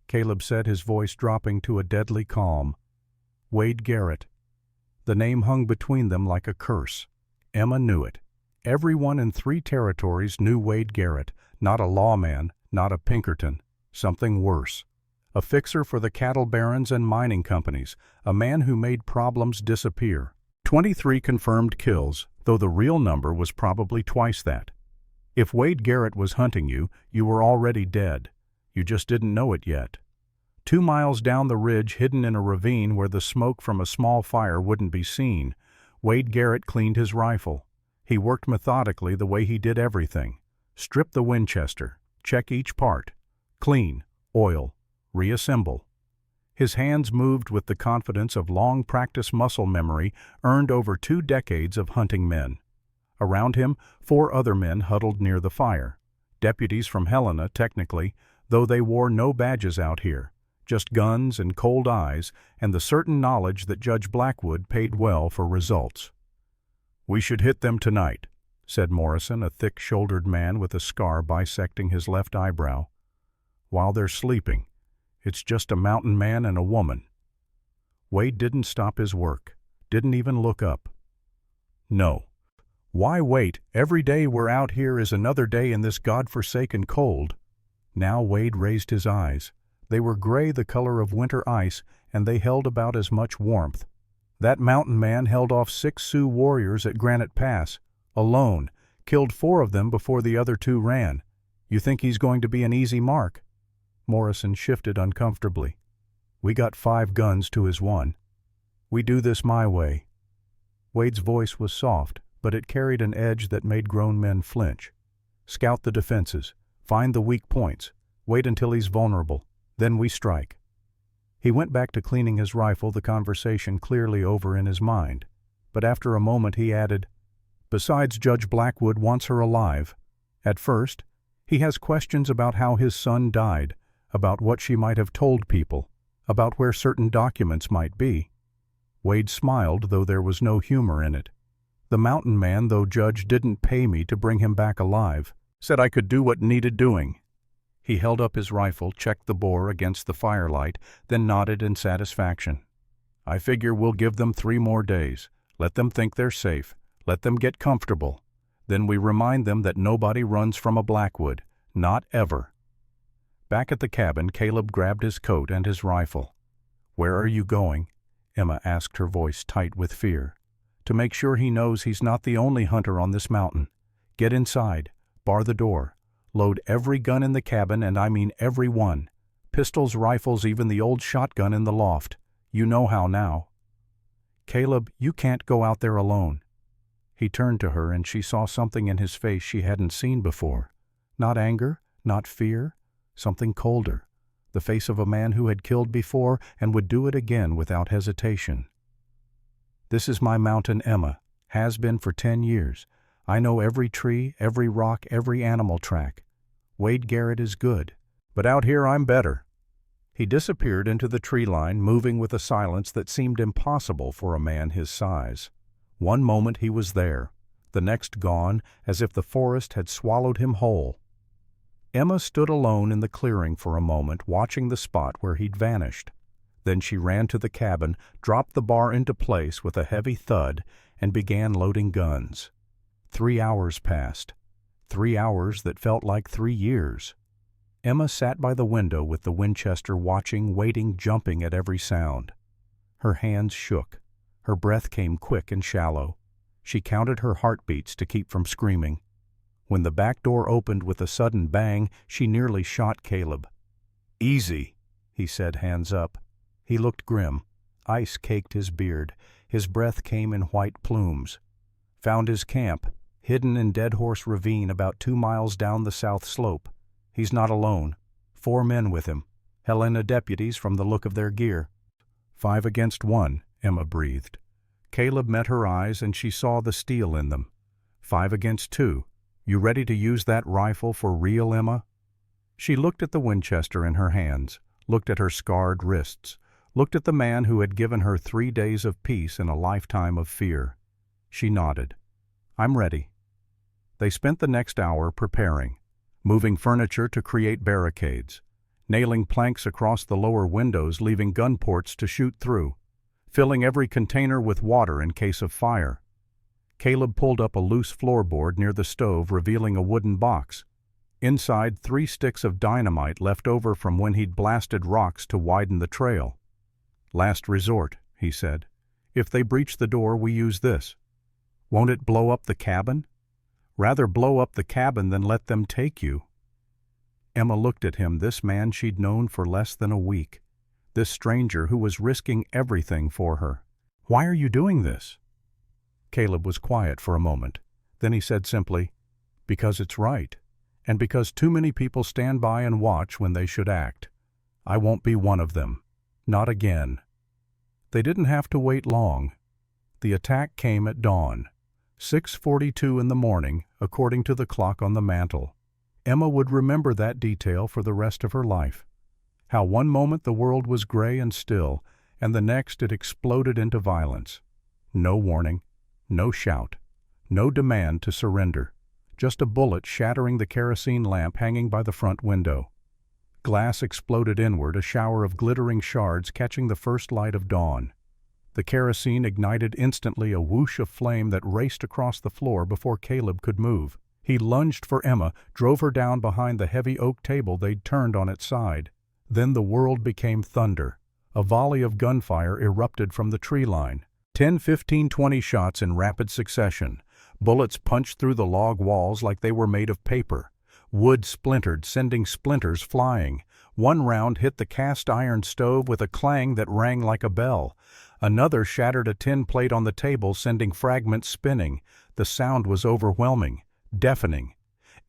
Caleb said, his voice dropping to a deadly calm. "Wade Garrett." The name hung between them like a curse. Emma knew it. Everyone in 3 territories knew Wade Garrett, not a lawman, not a Pinkerton, something worse. A fixer for the cattle barons and mining companies, a man who made problems disappear. 23 confirmed kills, though the real number was probably twice that. If Wade Garrett was hunting you, you were already dead. You just didn't know it yet. 2 miles down the ridge, hidden in a ravine where the smoke from a small fire wouldn't be seen, Wade Garrett cleaned his rifle. He worked methodically the way he did everything. Strip the Winchester, check each part, clean, oil, reassemble. His hands moved with the confidence of long-practice muscle memory earned over 2 decades of hunting men. Around him, 4 other men huddled near the fire. Deputies from Helena, technically, though they wore no badges out here. Just guns and cold eyes, and the certain knowledge that Judge Blackwood paid well for results. "We should hit them tonight," said Morrison, a thick-shouldered man with a scar bisecting his left eyebrow. "While they're sleeping. It's just a mountain man and a woman." Wade didn't stop his work, didn't even look up. "No. Why wait? Every day we're out here is another day in this godforsaken cold." Now Wade raised his eyes. They were gray, the color of winter ice, and they held about as much warmth. "That mountain man held off 6 Sioux warriors at Granite Pass, alone, killed 4 of them before the other 2 ran. You think he's going to be an easy mark?" Morrison shifted uncomfortably. "We got 5 guns to his 1. We do this my way." Wade's voice was soft, but it carried an edge that made grown men flinch. "Scout the defenses, find the weak points, wait until he's vulnerable. Then we strike." He went back to cleaning his rifle, the conversation clearly over in his mind. But after a moment he added, "Besides, Judge Blackwood wants her alive. At first, he has questions about how his son died, about what she might have told people, about where certain documents might be." Wade smiled, though there was no humor in it. "The mountain man, though, Judge, didn't pay me to bring him back alive. Said I could do what needed doing." He held up his rifle, checked the bore against the firelight, then nodded in satisfaction. "I figure we'll give them 3 more days. Let them think they're safe. Let them get comfortable. Then we remind them that nobody runs from a Blackwood. Not ever." Back at the cabin, Caleb grabbed his coat and his rifle. "Where are you going?" Emma asked, her voice tight with fear. "To make sure he knows he's not the only hunter on this mountain. Get inside. Bar the door. Load every gun in the cabin, and I mean every one. Pistols, rifles, even the old shotgun in the loft. You know how now." "Caleb, you can't go out there alone." He turned to her, and she saw something in his face she hadn't seen before. Not anger, not fear, something colder. The face of a man who had killed before and would do it again without hesitation. "This is my mountain, Emma. Has been for 10 years. I know every tree, every rock, every animal track. Wade Garrett is good, but out here I'm better." He disappeared into the tree line, moving with a silence that seemed impossible for a man his size. One moment he was there, the next gone, as if the forest had swallowed him whole. Emma stood alone in the clearing for a moment, watching the spot where he'd vanished. Then she ran to the cabin, dropped the bar into place with a heavy thud, and began loading guns. 3 hours passed. 3 hours that felt like 3 years. Emma sat by the window with the Winchester watching, waiting, jumping at every sound. Her hands shook. Her breath came quick and shallow. She counted her heartbeats to keep from screaming. When the back door opened with a sudden bang, she nearly shot Caleb. "Easy," he said, hands up. He looked grim. Ice caked his beard. His breath came in white plumes. "Found his camp, hidden in Dead Horse Ravine about 2 miles down the south slope. He's not alone. 4 men with him. Helena deputies from the look of their gear." 5 against 1, Emma breathed. Caleb met her eyes and she saw the steel in them. 5 against 2. You ready to use that rifle for real, Emma? She looked at the Winchester in her hands, looked at her scarred wrists, looked at the man who had given her 3 days of peace in a lifetime of fear. She nodded. "I'm ready." They spent the next hour preparing, moving furniture to create barricades, nailing planks across the lower windows, leaving gun ports to shoot through, filling every container with water in case of fire. Caleb pulled up a loose floorboard near the stove, revealing a wooden box. Inside, 3 sticks of dynamite left over from when he'd blasted rocks to widen the trail. "Last resort," he said. "If they breach the door, we use this." "Won't it blow up the cabin?" "Rather blow up the cabin than let them take you." Emma looked at him, this man she'd known for less than a week, this stranger who was risking everything for her. "Why are you doing this?" Caleb was quiet for a moment. Then he said simply, "Because it's right, and because too many people stand by and watch when they should act. I won't be one of them. Not again." They didn't have to wait long. The attack came at dawn, 6:42 in the morning, according to the clock on the mantel. Emma would remember that detail for the rest of her life. How one moment the world was gray and still, and the next it exploded into violence. No warning, no shout, no demand to surrender. Just a bullet shattering the kerosene lamp hanging by the front window. Glass exploded inward, a shower of glittering shards catching the first light of dawn. The kerosene ignited instantly, a whoosh of flame that raced across the floor before Caleb could move. He lunged for Emma, drove her down behind the heavy oak table they'd turned on its side. Then the world became thunder. A volley of gunfire erupted from the tree line. 10, 15, 20 shots in rapid succession. Bullets punched through the log walls like they were made of paper. Wood splintered, sending splinters flying. One round hit the cast iron stove with a clang that rang like a bell. Another shattered a tin plate on the table, sending fragments spinning. The sound was overwhelming, deafening.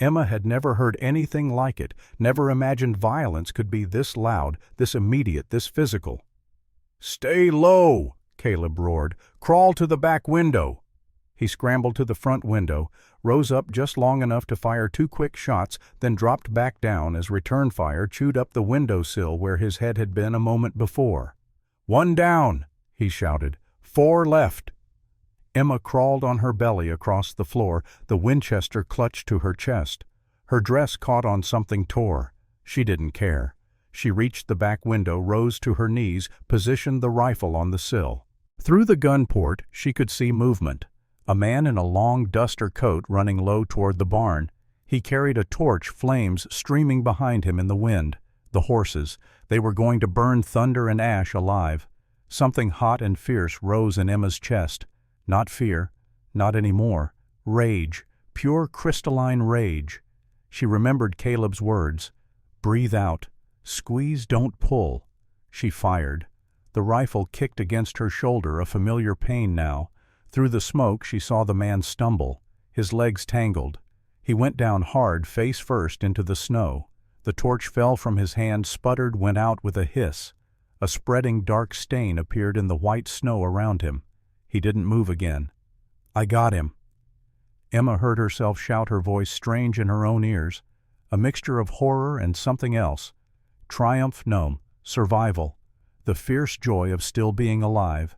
Emma had never heard anything like it, never imagined violence could be this loud, this immediate, this physical. "Stay low!" Caleb roared. "Crawl to the back window!" He scrambled to the front window, rose up just long enough to fire 2 quick shots, then dropped back down as return fire chewed up the windowsill where his head had been a moment before. "1 down!" he shouted. 4 left!" Emma crawled on her belly across the floor, the Winchester clutched to her chest. Her dress caught on something tore. She didn't care. She reached the back window, rose to her knees, positioned the rifle on the sill. Through the gun port, she could see movement. A man in a long duster coat running low toward the barn. He carried a torch, flames streaming behind him in the wind. The horses, they were going to burn thunder and ash alive. Something hot and fierce rose in Emma's chest. Not fear, not anymore. Rage, pure crystalline rage. She remembered Caleb's words. Breathe out. Squeeze, don't pull. She fired. The rifle kicked against her shoulder, a familiar pain now. Through the smoke she saw the man stumble. His legs tangled. He went down hard, face first, into the snow. The torch fell from his hand, sputtered, went out with a hiss. A spreading dark stain appeared in the white snow around him. He didn't move again. "I got him." Emma heard herself shout, her voice strange in her own ears. A mixture of horror and something else. Triumph, no, survival. The fierce joy of still being alive.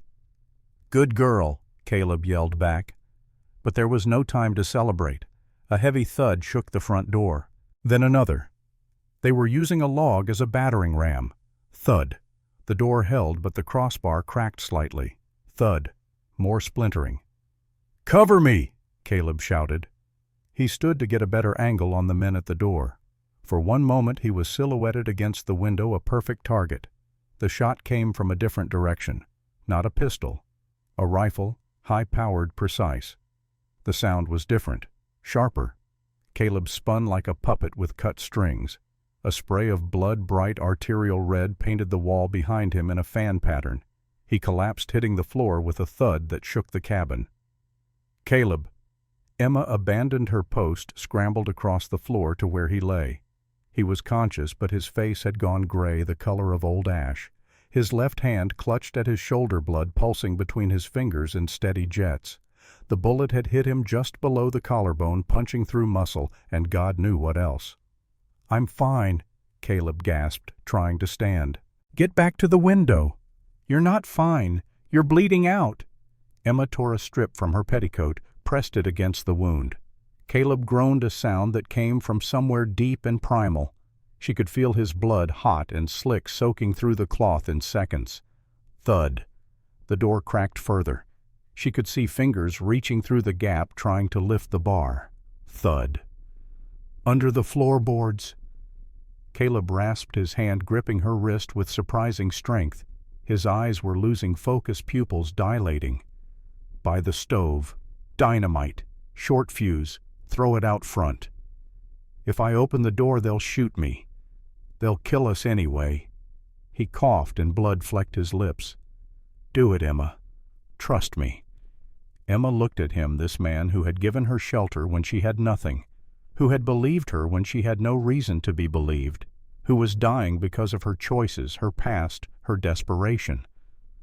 "Good girl," Caleb yelled back. But there was no time to celebrate. A heavy thud shook the front door. Then another. They were using a log as a battering ram. Thud. The door held, but the crossbar cracked slightly. Thud. More splintering. "Cover me!" Caleb shouted. He stood to get a better angle on the men at the door. For one moment he was silhouetted against the window, a perfect target. The shot came from a different direction. Not a pistol. A rifle, high-powered, precise. The sound was different, sharper. Caleb spun like a puppet with cut strings. A spray of blood-bright arterial red painted the wall behind him in a fan pattern. He collapsed, hitting the floor with a thud that shook the cabin. "Caleb!" Emma abandoned her post, scrambled across the floor to where he lay. He was conscious, but his face had gone gray, the color of old ash. His left hand clutched at his shoulder, blood pulsing between his fingers in steady jets. The bullet had hit him just below the collarbone, punching through muscle, and God knew what else. "I'm fine," Caleb gasped, trying to stand. "Get back to the window." "You're not fine. You're bleeding out." Emma tore a strip from her petticoat, pressed it against the wound. Caleb groaned a sound that came from somewhere deep and primal. She could feel his blood, hot and slick, soaking through the cloth in seconds. Thud. The door cracked further. She could see fingers reaching through the gap, trying to lift the bar. Thud. Under the floorboards. Caleb rasped his hand, gripping her wrist with surprising strength. His eyes were losing focus, pupils dilating. By the stove. Dynamite. Short fuse. Throw it out front. "If I open the door, they'll shoot me. They'll kill us anyway." He coughed and blood flecked his lips. "Do it, Emma. Trust me." Emma looked at him, this man who had given her shelter when she had nothing, who had believed her when she had no reason to be believed, who was dying because of her choices, her past, her desperation.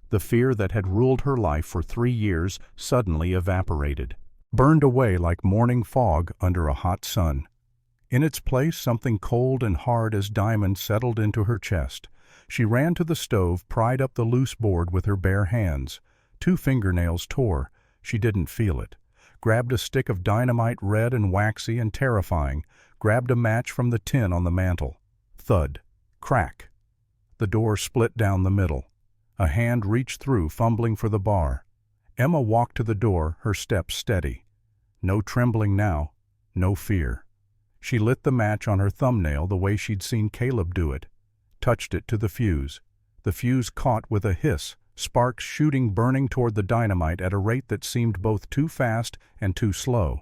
The fear that had ruled her life for 3 years suddenly evaporated, burned away like morning fog under a hot sun. In its place, something cold and hard as diamond settled into her chest. She ran to the stove, pried up the loose board with her bare hands. 2 fingernails tore. She didn't feel it. Grabbed a stick of dynamite, red and waxy and terrifying. Grabbed a match from the tin on the mantel. Thud. Crack. The door split down the middle. A hand reached through, fumbling for the bar. Emma walked to the door, her steps steady. No trembling now, no fear. She lit the match on her thumbnail the way she'd seen Caleb do it. Touched it to the fuse. The fuse caught with a hiss, sparks shooting, burning toward the dynamite at a rate that seemed both too fast and too slow.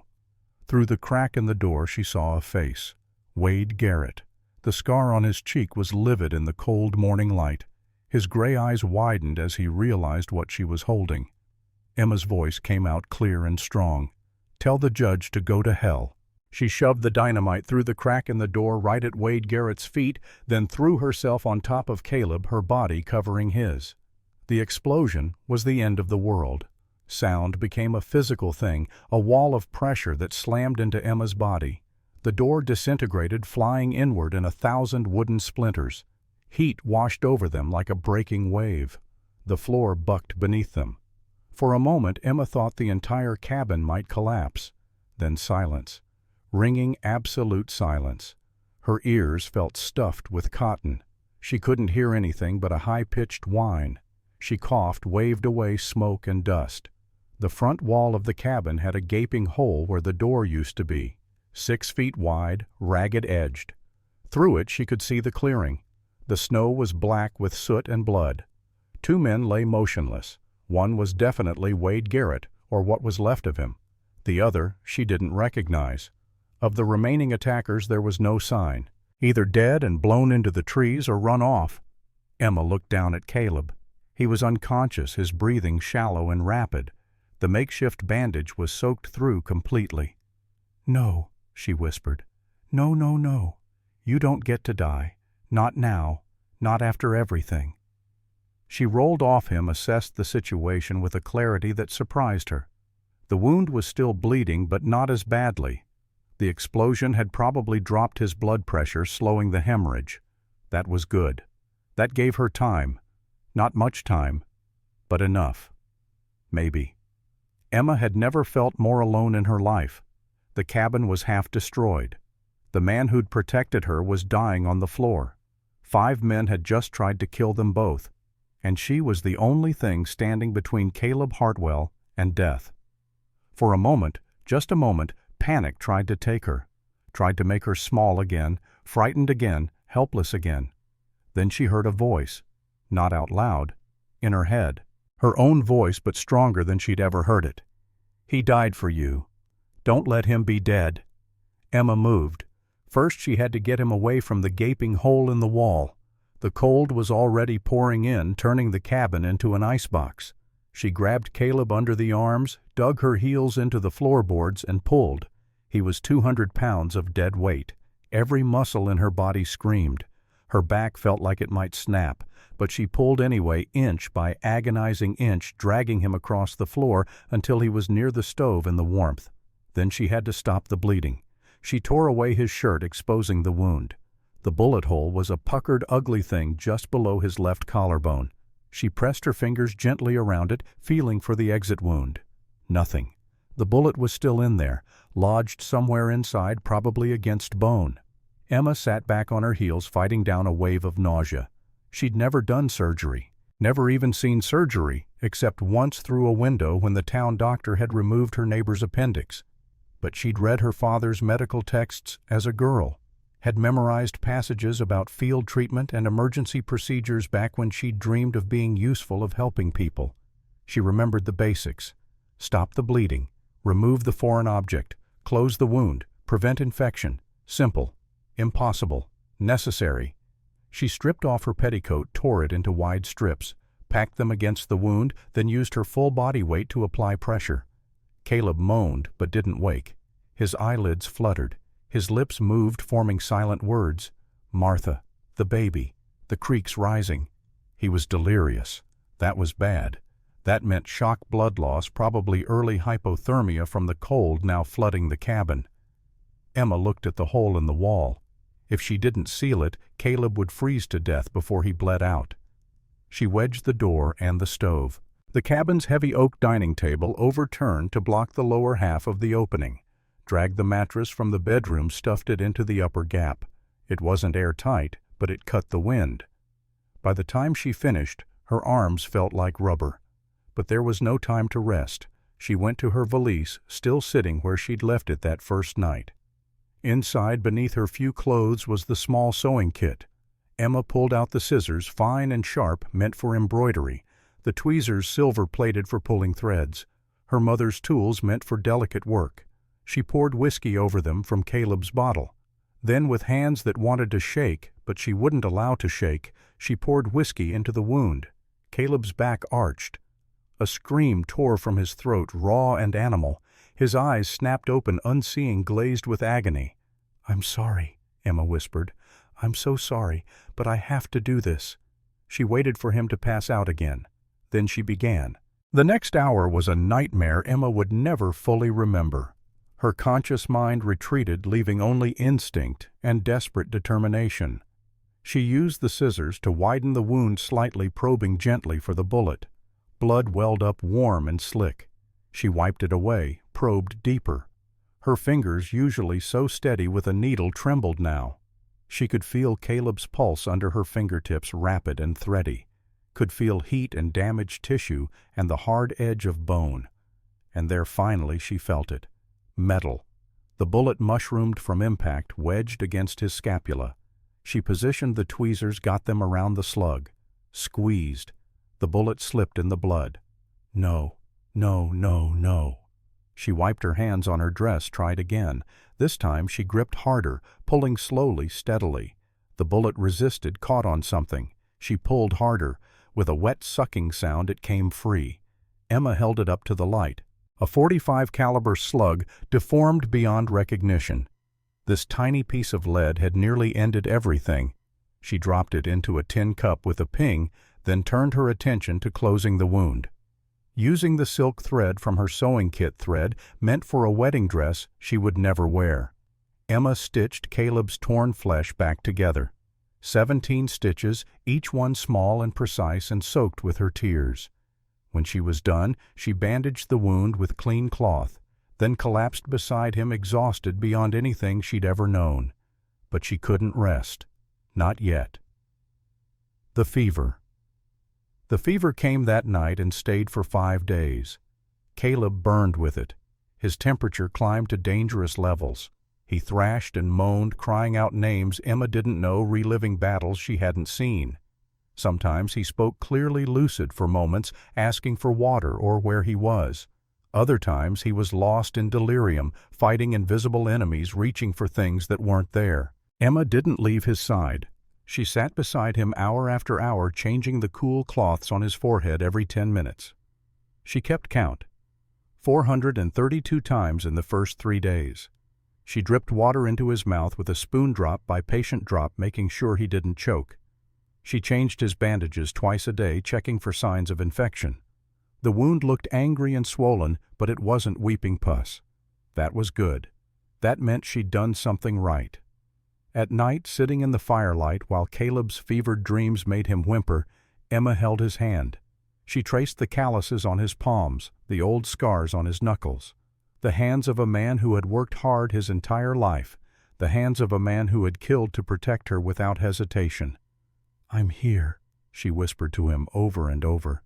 Through the crack in the door she saw a face. Wade Garrett. The scar on his cheek was livid in the cold morning light. His gray eyes widened as he realized what she was holding. Emma's voice came out clear and strong. "Tell the judge to go to hell." She shoved the dynamite through the crack in the door right at Wade Garrett's feet, then threw herself on top of Caleb, her body covering his. The explosion was the end of the world. Sound became a physical thing, a wall of pressure that slammed into Emma's body. The door disintegrated, flying inward in 1,000 wooden splinters. Heat washed over them like a breaking wave. The floor bucked beneath them. For a moment Emma thought the entire cabin might collapse. Then silence. Ringing, absolute silence. Her ears felt stuffed with cotton. She couldn't hear anything but a high-pitched whine. She coughed, waved away smoke and dust. The front wall of the cabin had a gaping hole where the door used to be, 6 feet wide, ragged-edged. Through it she could see the clearing. The snow was black with soot and blood. 2 men lay motionless. One was definitely Wade Garrett, or what was left of him. The other she didn't recognize. Of the remaining attackers there was no sign, either dead and blown into the trees or run off. Emma looked down at Caleb. He was unconscious, his breathing shallow and rapid. The makeshift bandage was soaked through completely. "No," she whispered. "No, no, no. You don't get to die. Not now. Not after everything." She rolled off him, assessed the situation with a clarity that surprised her. The wound was still bleeding, but not as badly. The explosion had probably dropped his blood pressure, slowing the hemorrhage. That was good. That gave her time. Not much time, but enough. Maybe. Emma had never felt more alone in her life. The cabin was half destroyed. The man who'd protected her was dying on the floor. 5 men had just tried to kill them both, and she was the only thing standing between Caleb Hartwell and death. For a moment, just a moment, panic tried to take her, tried to make her small again, frightened again, helpless again. Then she heard a voice, not out loud, in her head. Her own voice, but stronger than she'd ever heard it. "He died for you. Don't let him be dead." Emma moved. First she had to get him away from the gaping hole in the wall. The cold was already pouring in, turning the cabin into an icebox. She grabbed Caleb under the arms, dug her heels into the floorboards, and pulled. He was 200 pounds of dead weight. Every muscle in her body screamed. Her back felt like it might snap, but she pulled anyway, inch by agonizing inch, dragging him across the floor until he was near the stove in the warmth. Then she had to stop the bleeding. She tore away his shirt, exposing the wound. The bullet hole was a puckered, ugly thing just below his left collarbone. She pressed her fingers gently around it, feeling for the exit wound. Nothing. The bullet was still in there, lodged somewhere inside, probably against bone. Emma sat back on her heels, fighting down a wave of nausea. She'd never done surgery, never even seen surgery, except once through a window when the town doctor had removed her neighbor's appendix. But she'd read her father's medical texts as a girl, had memorized passages about field treatment and emergency procedures back when she'd dreamed of being useful, of helping people. She remembered the basics. Stop the bleeding, remove the foreign object, close the wound, prevent infection. Simple. Impossible. Necessary. She stripped off her petticoat, tore it into wide strips, packed them against the wound, then used her full body weight to apply pressure. Caleb moaned, but didn't wake. His eyelids fluttered. His lips moved, forming silent words. Martha, the baby, the creek's rising. He was delirious. That was bad. That meant shock blood loss, probably early hypothermia from the cold now flooding the cabin. Emma looked at the hole in the wall. If she didn't seal it, Caleb would freeze to death before he bled out. She wedged the door and the stove. The cabin's heavy oak dining table overturned to block the lower half of the opening. Dragged the mattress from the bedroom, stuffed it into the upper gap. It wasn't airtight, but it cut the wind. By the time she finished, her arms felt like rubber. But there was no time to rest. She went to her valise, still sitting where she'd left it that first night. Inside, beneath her few clothes, was the small sewing kit. Emma pulled out the scissors, fine and sharp, meant for embroidery, the tweezers silver-plated for pulling threads, her mother's tools meant for delicate work. She poured whiskey over them from Caleb's bottle. Then, with hands that wanted to shake, but she wouldn't allow to shake, she poured whiskey into the wound. Caleb's back arched. A scream tore from his throat, raw and animal. His eyes snapped open, unseeing, glazed with agony. "I'm sorry," Emma whispered. "I'm so sorry, but I have to do this." She waited for him to pass out again. Then she began. The next hour was a nightmare Emma would never fully remember. Her conscious mind retreated, leaving only instinct and desperate determination. She used the scissors to widen the wound slightly, probing gently for the bullet. Blood welled up warm and slick. She wiped it away, probed deeper. Her fingers, usually so steady with a needle, trembled now. She could feel Caleb's pulse under her fingertips, rapid and thready. Could feel heat and damaged tissue and the hard edge of bone. And there finally she felt it. Metal. The bullet mushroomed from impact, wedged against his scapula. She positioned the tweezers, got them around the slug. Squeezed. The bullet slipped in the blood. No, no, no, no. She wiped her hands on her dress, tried again. This time she gripped harder, pulling slowly, steadily. The bullet resisted, caught on something. She pulled harder. With a wet sucking sound, it came free. Emma held it up to the light. A .45 caliber slug, deformed beyond recognition. This tiny piece of lead had nearly ended everything. She dropped it into a tin cup with a ping, then turned her attention to closing the wound. Using the silk thread from her sewing kit thread, meant for a wedding dress she would never wear. Emma stitched Caleb's torn flesh back together. 17 stitches, each one small and precise and soaked with her tears. When she was done, she bandaged the wound with clean cloth, then collapsed beside him, exhausted beyond anything she'd ever known. But she couldn't rest. Not yet. The fever. The fever came that night and stayed for 5 days. Caleb burned with it. His temperature climbed to dangerous levels. He thrashed and moaned, crying out names Emma didn't know, reliving battles she hadn't seen. Sometimes he spoke clearly lucid for moments, asking for water or where he was. Other times he was lost in delirium, fighting invisible enemies, reaching for things that weren't there. Emma didn't leave his side. She sat beside him hour after hour, changing the cool cloths on his forehead every 10 minutes. She kept count. 432 times in the first 3 days. She dripped water into his mouth with a spoon drop by patient drop, making sure he didn't choke. She changed his bandages twice a day, checking for signs of infection. The wound looked angry and swollen, but it wasn't weeping pus. That was good. That meant she'd done something right. At night, sitting in the firelight while Caleb's fevered dreams made him whimper, Emma held his hand. She traced the calluses on his palms, the old scars on his knuckles. The hands of a man who had worked hard his entire life, the hands of a man who had killed to protect her without hesitation. "I'm here," she whispered to him over and over.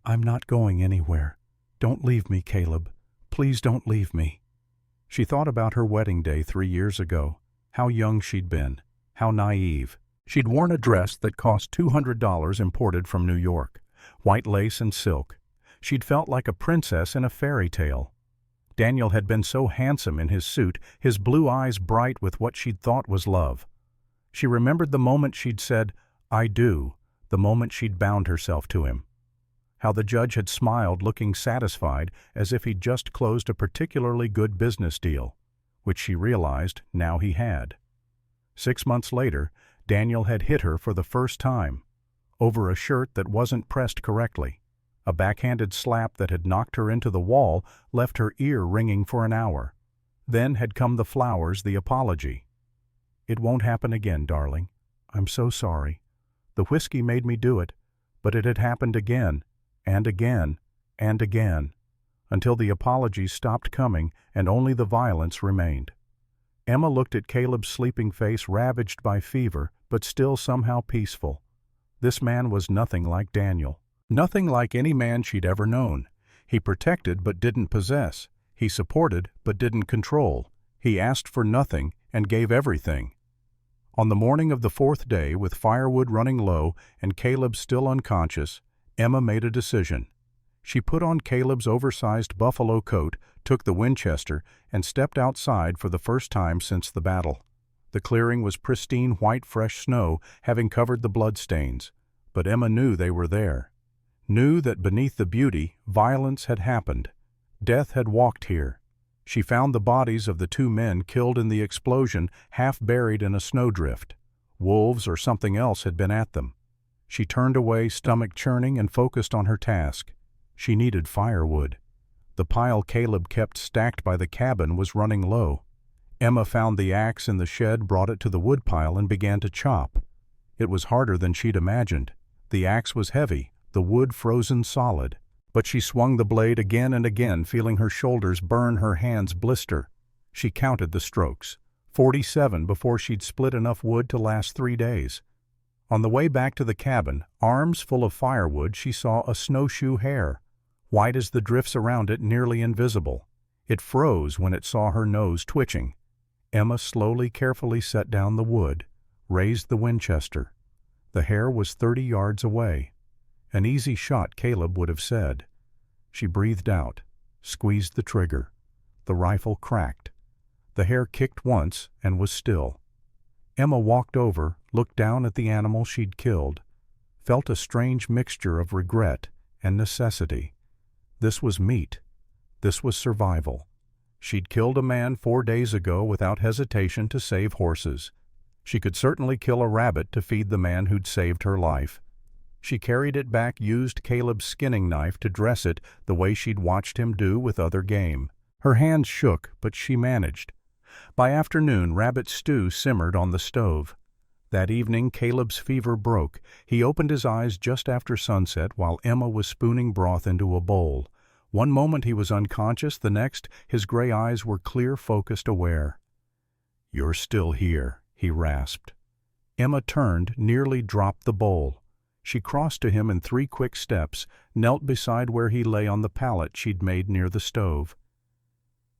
"I'm not going anywhere. Don't leave me, Caleb. Please don't leave me." She thought about her wedding day 3 years ago, how young she'd been, how naive. She'd worn a dress that cost $200 imported from New York, white lace and silk. She'd felt like a princess in a fairy tale. Daniel had been so handsome in his suit, his blue eyes bright with what she'd thought was love. She remembered the moment she'd said, "I do," the moment she'd bound herself to him. How the judge had smiled, looking satisfied, as if he'd just closed a particularly good business deal, which she realized now he had. 6 months later, Daniel had hit her for the first time, over a shirt that wasn't pressed correctly. A backhanded slap that had knocked her into the wall, left her ear ringing for an hour. Then had come the flowers, the apology. "It won't happen again, darling. I'm so sorry. The whiskey made me do it, but it had happened again, and again, and again, until the apologies stopped coming and only the violence remained." Emma looked at Caleb's sleeping face, ravaged by fever, but still somehow peaceful. This man was nothing like Daniel. Nothing like any man she'd ever known. He protected but didn't possess. He supported but didn't control. He asked for nothing and gave everything. On the morning of the 4th day, with firewood running low and Caleb still unconscious, Emma made a decision. She put on Caleb's oversized buffalo coat, took the Winchester, and stepped outside for the first time since the battle. The clearing was pristine white fresh snow, having covered the bloodstains, but Emma knew they were there. Knew that beneath the beauty, violence had happened. Death had walked here. She found the bodies of the 2 men killed in the explosion, half buried in a snowdrift. Wolves or something else had been at them. She turned away, stomach churning, and focused on her task. She needed firewood. The pile Caleb kept stacked by the cabin was running low. Emma found the axe in the shed, brought it to the woodpile, and began to chop. It was harder than she'd imagined. The axe was heavy, the wood frozen solid. But she swung the blade again and again, feeling her shoulders burn, her hands blister. She counted the strokes. 47 before she'd split enough wood to last 3 days. On the way back to the cabin, arms full of firewood, she saw a snowshoe hare, white as the drifts around it, nearly invisible. It froze when it saw her nose twitching. Emma slowly, carefully set down the wood, raised the Winchester. The hare was 30 yards away. An easy shot, Caleb would have said. She breathed out, squeezed the trigger. The rifle cracked. The hare kicked once and was still. Emma walked over, looked down at the animal she'd killed, felt a strange mixture of regret and necessity. This was meat. This was survival. She'd killed a man 4 days ago without hesitation to save horses. She could certainly kill a rabbit to feed the man who'd saved her life. She carried it back, used Caleb's skinning knife to dress it the way she'd watched him do with other game. Her hands shook, but she managed. By afternoon, rabbit stew simmered on the stove. That evening, Caleb's fever broke. He opened his eyes just after sunset while Emma was spooning broth into a bowl. One moment he was unconscious, the next his gray eyes were clear, focused, aware. "You're still here," he rasped. Emma turned, nearly dropped the bowl. She crossed to him in 3 quick steps, knelt beside where he lay on the pallet she'd made near the stove.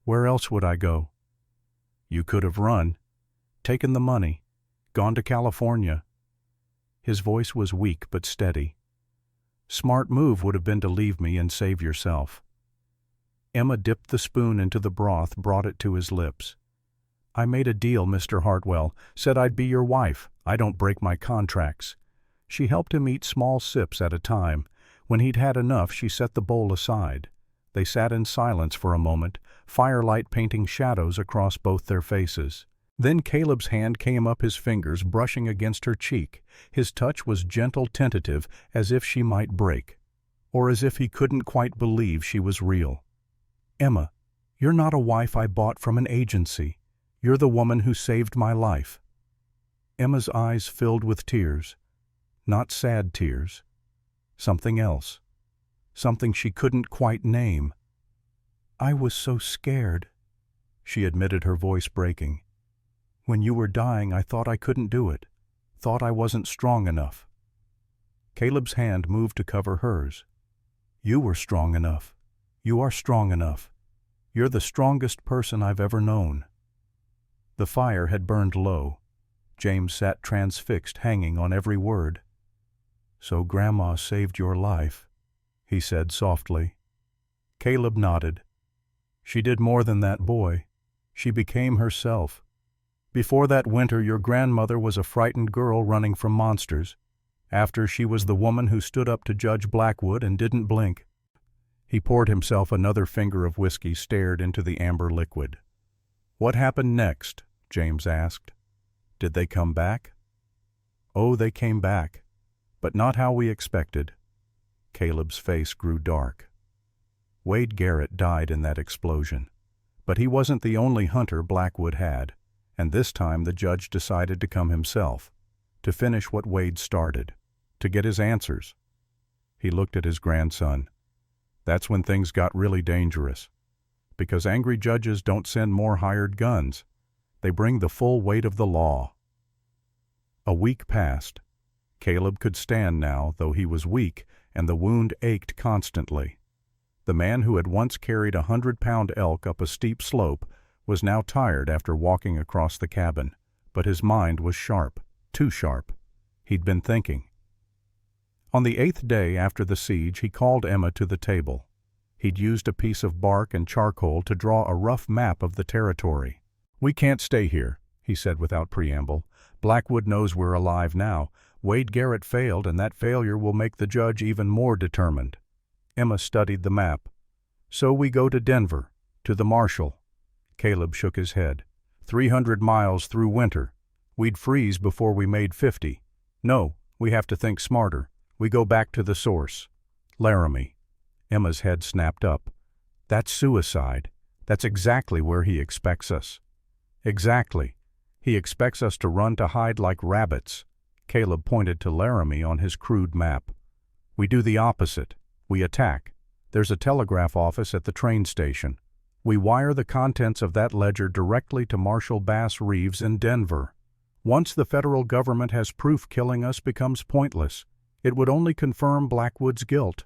"Where else would I go?" You could have run, taken the money, gone to California. His voice was weak but steady. Smart move would have been to leave me and save yourself. Emma dipped the spoon into the broth, brought it to his lips. I made a deal, Mr. Hartwell, said I'd be your wife. I don't break my contracts. She helped him eat small sips at a time. When he'd had enough, she set the bowl aside. They sat in silence for a moment, firelight painting shadows across both their faces. Then Caleb's hand came up, his fingers brushing against her cheek. His touch was gentle, tentative, as if she might break, or as if he couldn't quite believe she was real. Emma, you're not a wife I bought from an agency. You're the woman who saved my life. Emma's eyes filled with tears. Not sad tears. Something else. Something she couldn't quite name. I was so scared, she admitted, her voice breaking. When you were dying, I thought I couldn't do it. Thought I wasn't strong enough. Caleb's hand moved to cover hers. You were strong enough. You are strong enough. You're the strongest person I've ever known. The fire had burned low. James sat transfixed, hanging on every word. So Grandma saved your life, he said softly. Caleb nodded. She did more than that, boy. She became herself. Before that winter, your grandmother was a frightened girl running from monsters. After, she was the woman who stood up to Judge Blackwood and didn't blink. He poured himself another finger of whiskey, stared into the amber liquid. What happened next? James asked. Did they come back? Oh, they came back, but not how we expected. Caleb's face grew dark. Wade Garrett died in that explosion, but he wasn't the only hunter Blackwood had, and this time the judge decided to come himself, to finish what Wade started, to get his answers. He looked at his grandson. That's when things got really dangerous, because angry judges don't send more hired guns. They bring the full weight of the law. A week passed. Caleb could stand now, though he was weak, and the wound ached constantly. The man who had once carried 100-pound elk up a steep slope was now tired after walking across the cabin, but his mind was sharp, too sharp. He'd been thinking. On the 8th day after the siege, he called Emma to the table. He'd used a piece of bark and charcoal to draw a rough map of the territory. We can't stay here, he said without preamble. Blackwood knows we're alive now. Wade Garrett failed, and that failure will make the judge even more determined. Emma studied the map. So we go to Denver, to the marshal. Caleb shook his head. 300 miles through winter. We'd freeze before we made 50. No, we have to think smarter. We go back to the source. Laramie. Emma's head snapped up. That's suicide. That's exactly where he expects us. Exactly. He expects us to run to hide like rabbits. Caleb pointed to Laramie on his crude map. We do the opposite. We attack. There's a telegraph office at the train station. We wire the contents of that ledger directly to Marshal Bass Reeves in Denver. Once the federal government has proof, killing us becomes pointless. It would only confirm Blackwood's guilt.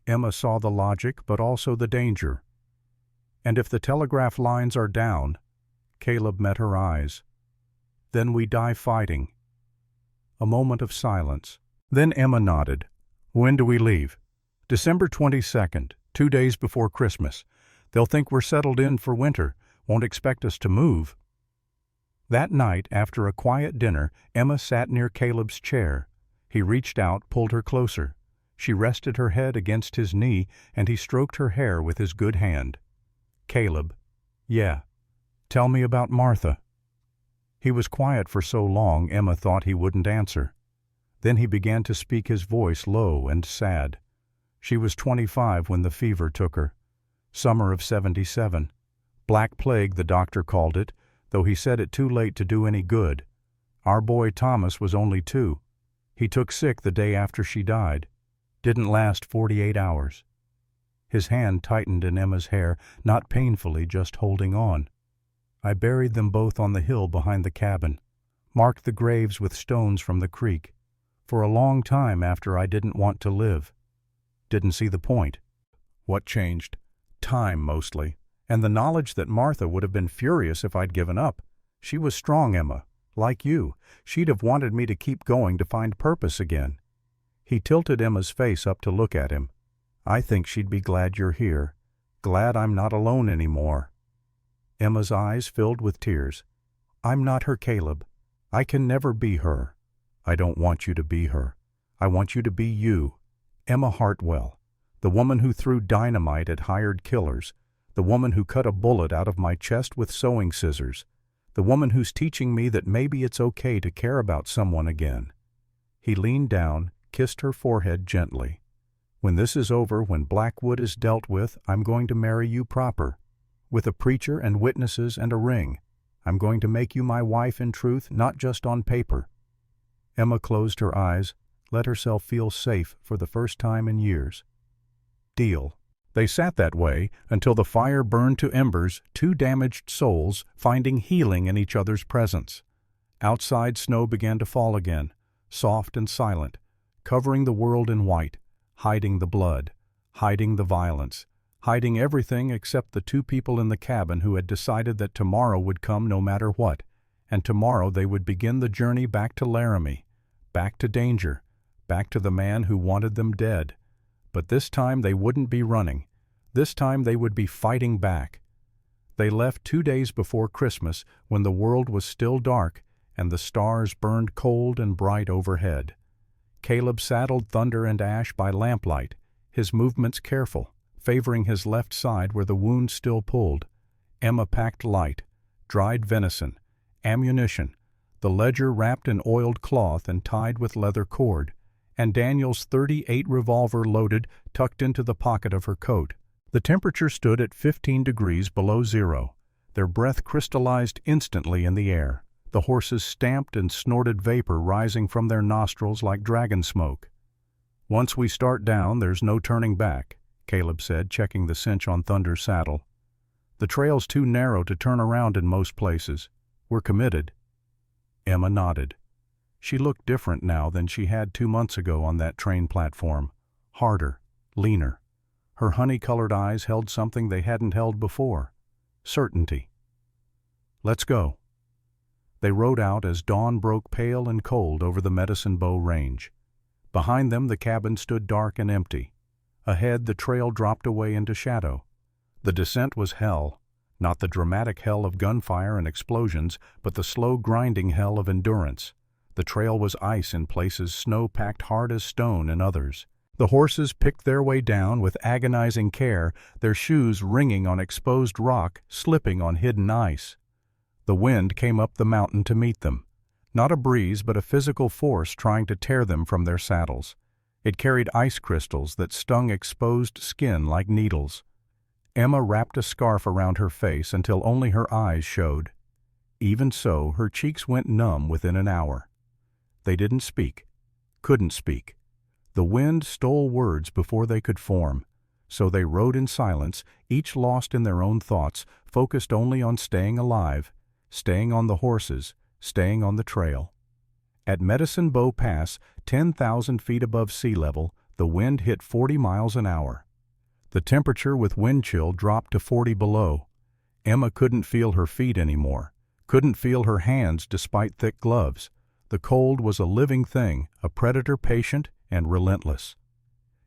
Emma saw the logic, but also the danger. And if the telegraph lines are down, Caleb met her eyes. Then we die fighting. A moment of silence. Then Emma nodded. When do we leave? December 22nd, 2 days before Christmas. They'll think we're settled in for winter, won't expect us to move. That night, after a quiet dinner, Emma sat near Caleb's chair. He reached out, pulled her closer. She rested her head against his knee, and he stroked her hair with his good hand. Caleb. Yeah. Tell me about Martha. He was quiet for so long, Emma thought he wouldn't answer. Then he began to speak, his voice low and sad. She was 25 when the fever took her. Summer of 77. Black plague, the doctor called it, though he said it too late to do any good. Our boy Thomas was only 2. He took sick the day after she died. Didn't last 48 hours. His hand tightened in Emma's hair, not painfully, just holding on. I buried them both on the hill behind the cabin, marked the graves with stones from the creek. For a long time after, I didn't want to live. Didn't see the point. What changed? Time, mostly. And the knowledge that Martha would have been furious if I'd given up. She was strong, Emma. Like you, she'd have wanted me to keep going to find purpose again. He tilted Emma's face up to look at him. I think she'd be glad you're here. Glad I'm not alone anymore. Emma's eyes filled with tears. I'm not her, Caleb. I can never be her. I don't want you to be her. I want you to be you. Emma Hartwell, the woman who threw dynamite at hired killers, the woman who cut a bullet out of my chest with sewing scissors, the woman who's teaching me that maybe it's okay to care about someone again. He leaned down, kissed her forehead gently. When this is over, when Blackwood is dealt with, I'm going to marry you proper, with a preacher and witnesses and a ring. I'm going to make you my wife in truth, not just on paper. Emma closed her eyes, let herself feel safe for the first time in years. Deal. They sat that way until the fire burned to embers, two damaged souls finding healing in each other's presence. Outside, snow began to fall again, soft and silent, covering the world in white, hiding the blood, hiding the violence, hiding everything except the two people in the cabin who had decided that tomorrow would come no matter what, and tomorrow they would begin the journey back to Laramie, back to danger, back to the man who wanted them dead. But this time they wouldn't be running. This time they would be fighting back. They left 2 days before Christmas when the world was still dark and the stars burned cold and bright overhead. Caleb saddled Thunder and Ash by lamplight, his movements careful, favoring his left side where the wound still pulled. Emma packed light, dried venison, ammunition, the ledger wrapped in oiled cloth and tied with leather cord, and Daniel's .38 revolver loaded tucked into the pocket of her coat. The temperature stood at 15 degrees below zero. Their breath crystallized instantly in the air. The horses stamped and snorted vapor rising from their nostrils like dragon smoke. Once we start down, there's no turning back, Caleb said, checking the cinch on Thunder's saddle. The trail's too narrow to turn around in most places. We're committed. Emma nodded. She looked different now than she had 2 months ago on that train platform. Harder, leaner. Her honey-colored eyes held something they hadn't held before. Certainty. Let's go. They rode out as dawn broke pale and cold over the Medicine Bow Range. Behind them the cabin stood dark and empty. Ahead the trail dropped away into shadow. The descent was hell, not the dramatic hell of gunfire and explosions, but the slow grinding hell of endurance. The trail was ice in places, snow packed hard as stone in others. The horses picked their way down with agonizing care, their shoes ringing on exposed rock, slipping on hidden ice. The wind came up the mountain to meet them. Not a breeze, but a physical force trying to tear them from their saddles. It carried ice crystals that stung exposed skin like needles. Emma wrapped a scarf around her face until only her eyes showed. Even so, her cheeks went numb within an hour. They didn't speak, couldn't speak. The wind stole words before they could form. So they rode in silence, each lost in their own thoughts, focused only on staying alive, staying on the horses, staying on the trail. At Medicine Bow Pass, 10,000 feet above sea level, the wind hit 40 miles an hour. The temperature with wind chill dropped to 40 below. Emma couldn't feel her feet anymore, couldn't feel her hands despite thick gloves. The cold was a living thing, a predator patient and relentless.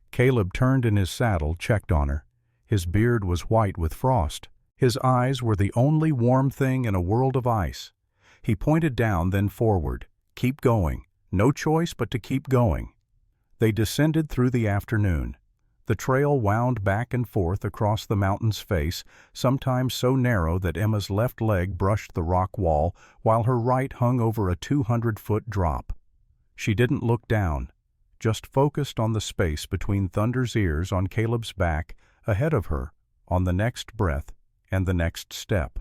Caleb turned in his saddle, checked on her. His beard was white with frost. His eyes were the only warm thing in a world of ice. He pointed down, then forward. Keep going. No choice but to keep going. They descended through the afternoon. The trail wound back and forth across the mountain's face, sometimes so narrow that Emma's left leg brushed the rock wall while her right hung over a 200-foot drop. She didn't look down, just focused on the space between Thunder's ears on Caleb's back, ahead of her, on the next breath and the next step.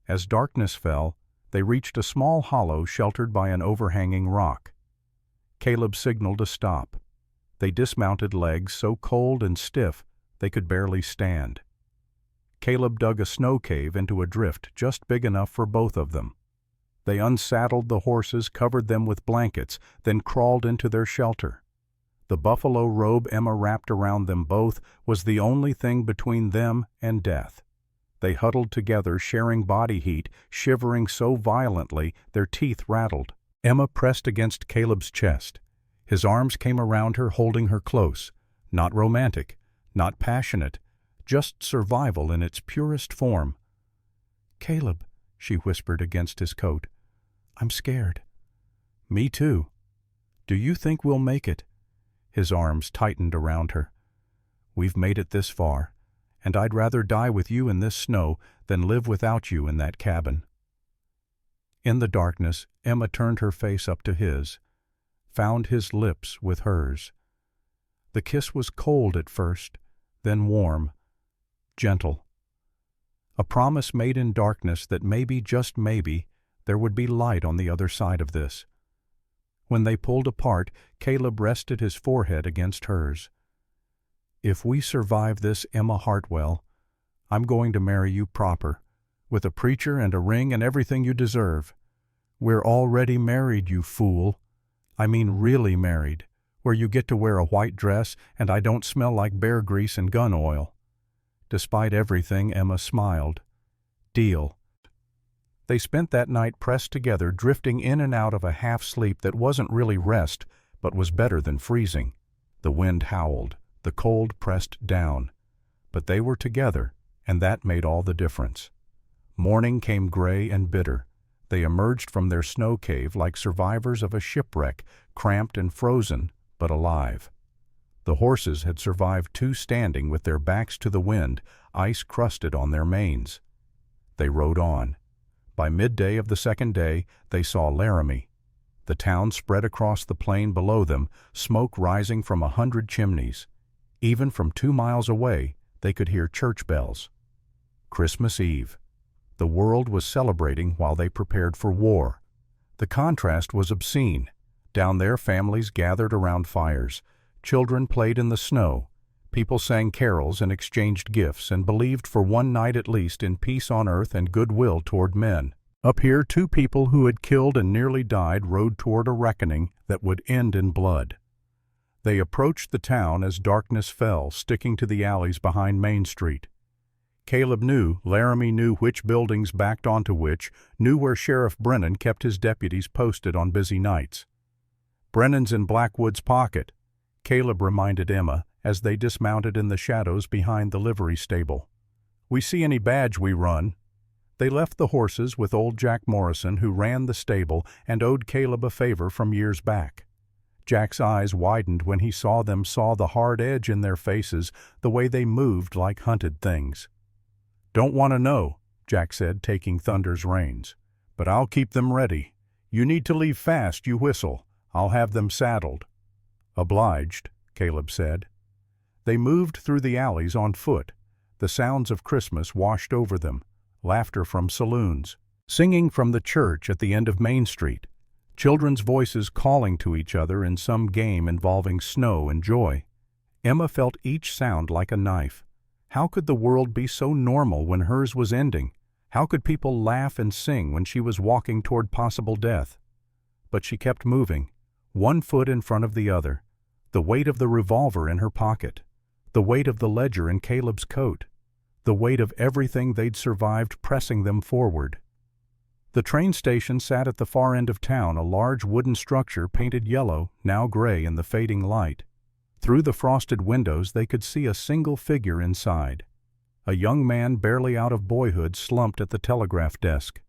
As darkness fell, they reached a small hollow sheltered by an overhanging rock. Caleb signaled to stop. They dismounted, legs so cold and stiff they could barely stand. Caleb dug a snow cave into a drift just big enough for both of them. They unsaddled the horses, covered them with blankets, then crawled into their shelter. The buffalo robe Emma wrapped around them both was the only thing between them and death. They huddled together, sharing body heat, shivering so violently their teeth rattled. Emma pressed against Caleb's chest. His arms came around her, holding her close. Not romantic, not passionate, just survival in its purest form. "Caleb," she whispered against his coat, "I'm scared." "Me too." "Do you think we'll make it?" His arms tightened around her. "We've made it this far, and I'd rather die with you in this snow than live without you in that cabin." In the darkness, Emma turned her face up to his, found his lips with hers. The kiss was cold at first, then warm, gentle. A promise made in darkness that maybe, just maybe, there would be light on the other side of this. When they pulled apart, Caleb rested his forehead against hers. "If we survive this, Emma Hartwell, I'm going to marry you proper, with a preacher and a ring and everything you deserve. We're already married, you fool. I mean really married, where you get to wear a white dress and I don't smell like bear grease and gun oil." Despite everything, Emma smiled. "Deal." They spent that night pressed together, drifting in and out of a half-sleep that wasn't really rest, but was better than freezing. The wind howled, the cold pressed down. But they were together, and that made all the difference. Morning came gray and bitter. They emerged from their snow cave like survivors of a shipwreck, cramped and frozen, but alive. The horses had survived 2 standing with their backs to the wind, ice crusted on their manes. They rode on. By midday of the second day, they saw Laramie. The town spread across the plain below them, smoke rising from 100 chimneys. Even from 2 miles away, they could hear church bells. Christmas Eve. The world was celebrating while they prepared for war. The contrast was obscene. Down there, families gathered around fires. Children played in the snow. People sang carols and exchanged gifts and believed for one night at least in peace on earth and goodwill toward men. Up here, 2 people who had killed and nearly died rode toward a reckoning that would end in blood. They approached the town as darkness fell, sticking to the alleys behind Main Street. Caleb knew, Laramie knew which buildings backed onto which, knew where Sheriff Brennan kept his deputies posted on busy nights. "Brennan's in Blackwood's pocket," Caleb reminded Emma as they dismounted in the shadows behind the livery stable. "We see any badge we run." They left the horses with old Jack Morrison, who ran the stable and owed Caleb a favor from years back. Jack's eyes widened when he saw the hard edge in their faces, the way they moved like hunted things. "Don't want to know," Jack said, taking Thunder's reins. "But I'll keep them ready. You need to leave fast, you whistle. I'll have them saddled." "Obliged," Caleb said. They moved through the alleys on foot. The sounds of Christmas washed over them, laughter from saloons, singing from the church at the end of Main Street, children's voices calling to each other in some game involving snow and joy. Emma felt each sound like a knife. How could the world be so normal when hers was ending? How could people laugh and sing when she was walking toward possible death? But she kept moving, one foot in front of the other, the weight of the revolver in her pocket, the weight of the ledger in Caleb's coat, the weight of everything they'd survived pressing them forward. The train station sat at the far end of town, a large wooden structure painted yellow, now gray in the fading light. Through the frosted windows they could see a single figure inside. A young man barely out of boyhood slumped at the telegraph desk.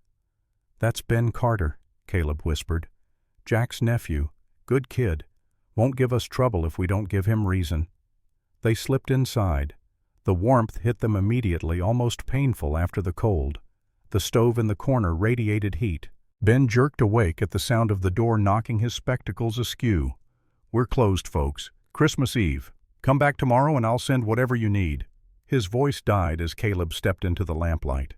"That's Ben Carter," Caleb whispered. "Jack's nephew. Good kid. Won't give us trouble if we don't give him reason." They slipped inside. The warmth hit them immediately, almost painful after the cold. The stove in the corner radiated heat. Ben jerked awake at the sound of the door knocking his spectacles askew. "We're closed, folks. Christmas Eve. Come back tomorrow and I'll send whatever you need." His voice died as Caleb stepped into the lamplight.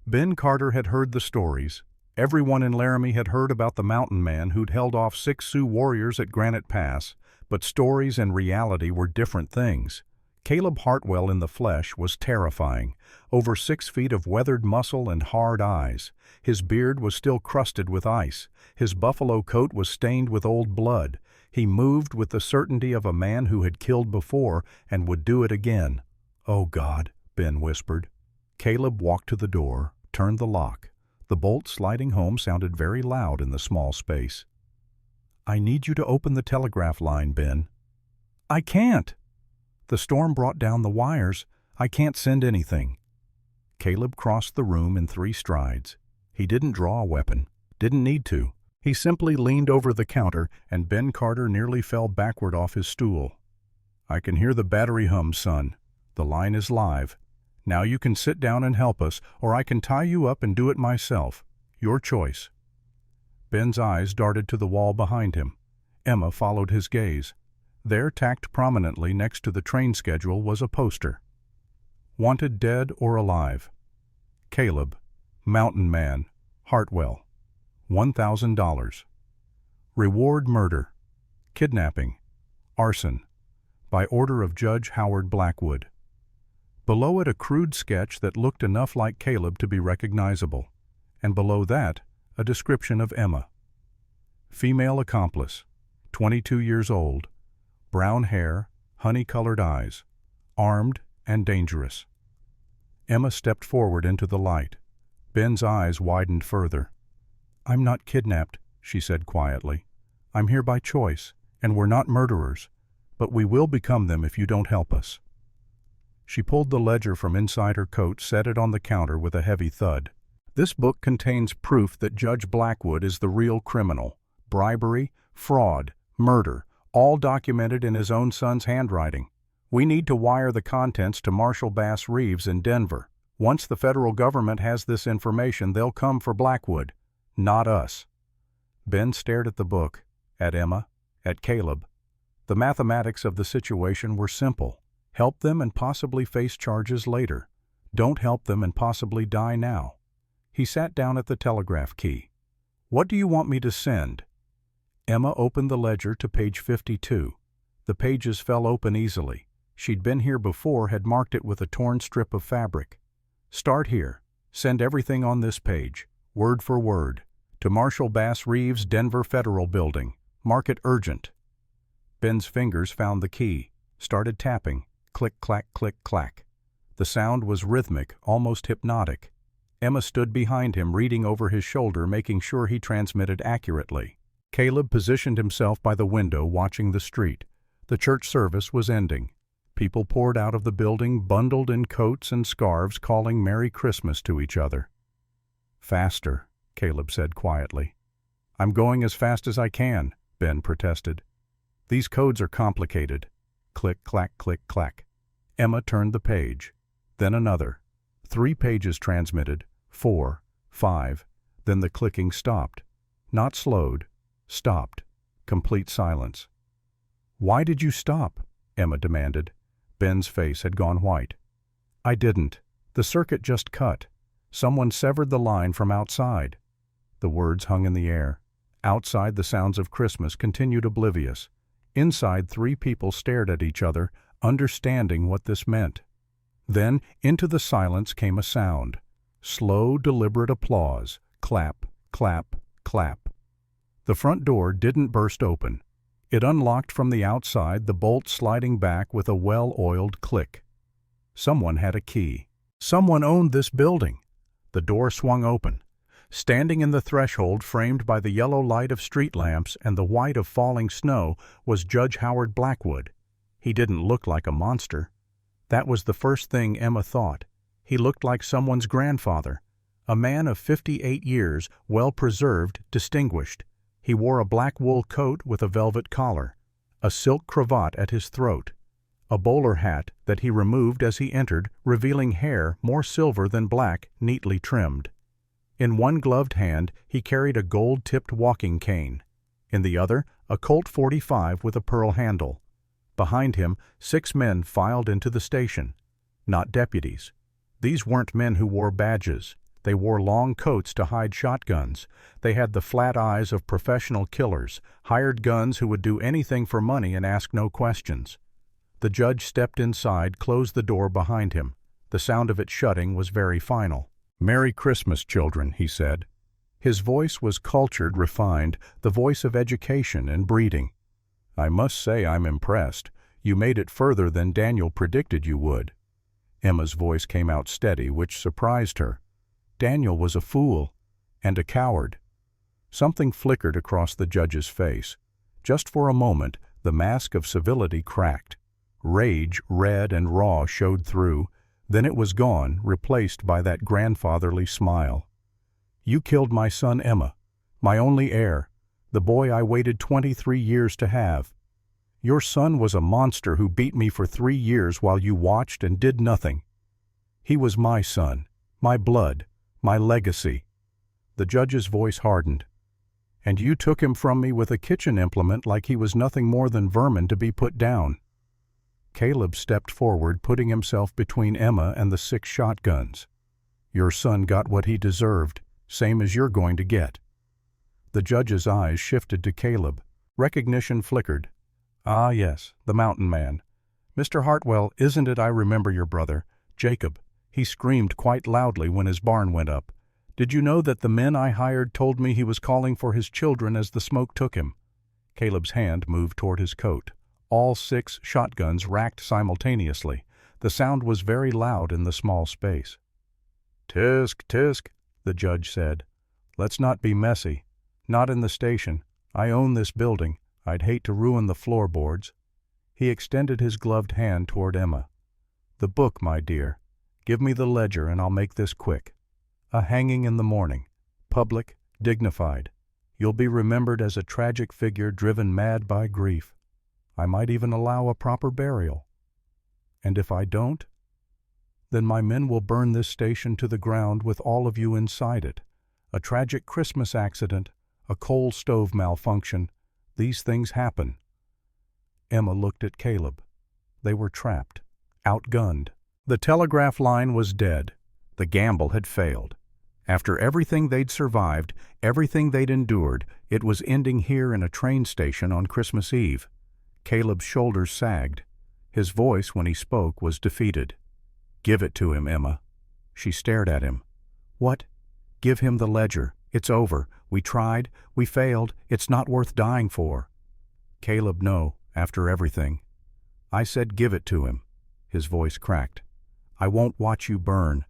Ben Carter had heard the stories. Everyone in Laramie had heard about the mountain man who'd held off 6 Sioux warriors at Granite Pass, but stories and reality were different things. Caleb Hartwell in the flesh was terrifying, over 6 feet of weathered muscle and hard eyes. His beard was still crusted with ice. His buffalo coat was stained with old blood. He moved with the certainty of a man who had killed before and would do it again. "Oh God," Ben whispered. Caleb walked to the door, turned the lock. The bolt sliding home sounded very loud in the small space. "I need you to open the telegraph line, Ben." "I can't." "The storm brought down the wires. I can't send anything." Caleb crossed the room in 3 strides. He didn't draw a weapon, didn't need to. He simply leaned over the counter, and Ben Carter nearly fell backward off his stool. "I can hear the battery hum, son. The line is live. Now you can sit down and help us, or I can tie you up and do it myself. Your choice." Ben's eyes darted to the wall behind him. Emma followed his gaze. There, tacked prominently next to the train schedule, was a poster. "Wanted dead or alive. Caleb, Mountain Man, Hartwell. $1,000. Reward murder, kidnapping, arson, by order of Judge Howard Blackwood." Below it a crude sketch that looked enough like Caleb to be recognizable, and below that a description of Emma. Female accomplice, 22 years old, brown hair, honey-colored eyes, armed and dangerous. Emma stepped forward into the light. Ben's eyes widened further. "I'm not kidnapped," she said quietly. "I'm here by choice, and we're not murderers, but we will become them if you don't help us." She pulled the ledger from inside her coat, set it on the counter with a heavy thud. "This book contains proof that Judge Blackwood is the real criminal. Bribery, fraud, murder, all documented in his own son's handwriting. We need to wire the contents to Marshal Bass Reeves in Denver. Once the federal government has this information, they'll come for Blackwood, not us." Ben stared at the book, at Emma, at Caleb. The mathematics of the situation were simple. Help them and possibly face charges later. Don't help them and possibly die now. He sat down at the telegraph key. "What do you want me to send?" Emma opened the ledger to page 52. The pages fell open easily. She'd been here before, had marked it with a torn strip of fabric. "Start here. Send everything on this page, word for word, to Marshal Bass Reeves, Denver Federal Building. Mark it urgent." Ben's fingers found the key, started tapping. Click, clack, click, clack. The sound was rhythmic, almost hypnotic. Emma stood behind him, reading over his shoulder, making sure he transmitted accurately. Caleb positioned himself by the window, watching the street. The church service was ending. People poured out of the building, bundled in coats and scarves, calling Merry Christmas to each other. "Faster," Caleb said quietly. "I'm going as fast as I can," Ben protested. "These codes are complicated." Click, clack, click, clack. Emma turned the page. Then another. 3 pages transmitted, 4, 5. Then the clicking stopped. Not slowed. Stopped. Complete silence. "Why did you stop?" Emma demanded. Ben's face had gone white. "I didn't. The circuit just cut. Someone severed the line from outside." The words hung in the air. Outside, the sounds of Christmas continued oblivious. Inside, 3 people stared at each other, understanding what this meant. Then, into the silence came a sound. Slow, deliberate applause. Clap, clap, clap. The front door didn't burst open. It unlocked from the outside, the bolt sliding back with a well-oiled click. Someone had a key. Someone owned this building. The door swung open. Standing in the threshold, framed by the yellow light of street lamps and the white of falling snow, was Judge Howard Blackwood. He didn't look like a monster. That was the first thing Emma thought. He looked like someone's grandfather, a man of 58 years, well-preserved, distinguished. He wore a black wool coat with a velvet collar, a silk cravat at his throat, a bowler hat that he removed as he entered, revealing hair more silver than black, neatly trimmed. In one gloved hand he carried a gold-tipped walking cane. In the other, a Colt .45 with a pearl handle. Behind him, 6 men filed into the station. Not deputies. These weren't men who wore badges. They wore long coats to hide shotguns. They had the flat eyes of professional killers, hired guns who would do anything for money and ask no questions. The judge stepped inside, closed the door behind him. The sound of it shutting was very final. "Merry Christmas, children," he said. His voice was cultured, refined, the voice of education and breeding. "I must say I'm impressed. You made it further than Daniel predicted you would." Emma's voice came out steady, which surprised her. Daniel was a fool and a coward. Something flickered across the judge's face. Just for a moment, the mask of civility cracked. Rage, red and raw, showed through. Then it was gone, replaced by that grandfatherly smile. "You killed my son, Emma, my only heir, the boy I waited 23 years to have. Your son was a monster who beat me for 3 years while you watched and did nothing. He was my son, my blood, my legacy." The judge's voice hardened. "And you took him from me with a kitchen implement like he was nothing more than vermin to be put down." Caleb stepped forward, putting himself between Emma and the 6 shotguns. "Your son got what he deserved, same as you're going to get." The judge's eyes shifted to Caleb. Recognition flickered. "Ah, yes, the mountain man. Mr. Hartwell, isn't it I remember your brother, Jacob? He screamed quite loudly when his barn went up. Did you know that the men I hired told me he was calling for his children as the smoke took him?" Caleb's hand moved toward his coat. All 6 shotguns racked simultaneously. The sound was very loud in the small space. "Tisk, tisk," the judge said. "Let's not be messy. Not in the station. I own this building. I'd hate to ruin the floorboards." He extended his gloved hand toward Emma. "The book, my dear. Give me the ledger and I'll make this quick. A hanging in the morning. Public, dignified. You'll be remembered as a tragic figure driven mad by grief. I might even allow a proper burial. And if I don't, then my men will burn this station to the ground with all of you inside it. A tragic Christmas accident, a coal stove malfunction. These things happen." Emma looked at Caleb. They were trapped, outgunned. The telegraph line was dead. The gamble had failed. After everything they'd survived, everything they'd endured, it was ending here in a train station on Christmas Eve. Caleb's shoulders sagged. His voice, when he spoke, was defeated. "Give it to him, Emma." She stared at him. "What? Give him the ledger. It's over. We tried. We failed. It's not worth dying for." "Caleb, no, after everything." "I said give it to him." His voice cracked. "I won't watch you burn.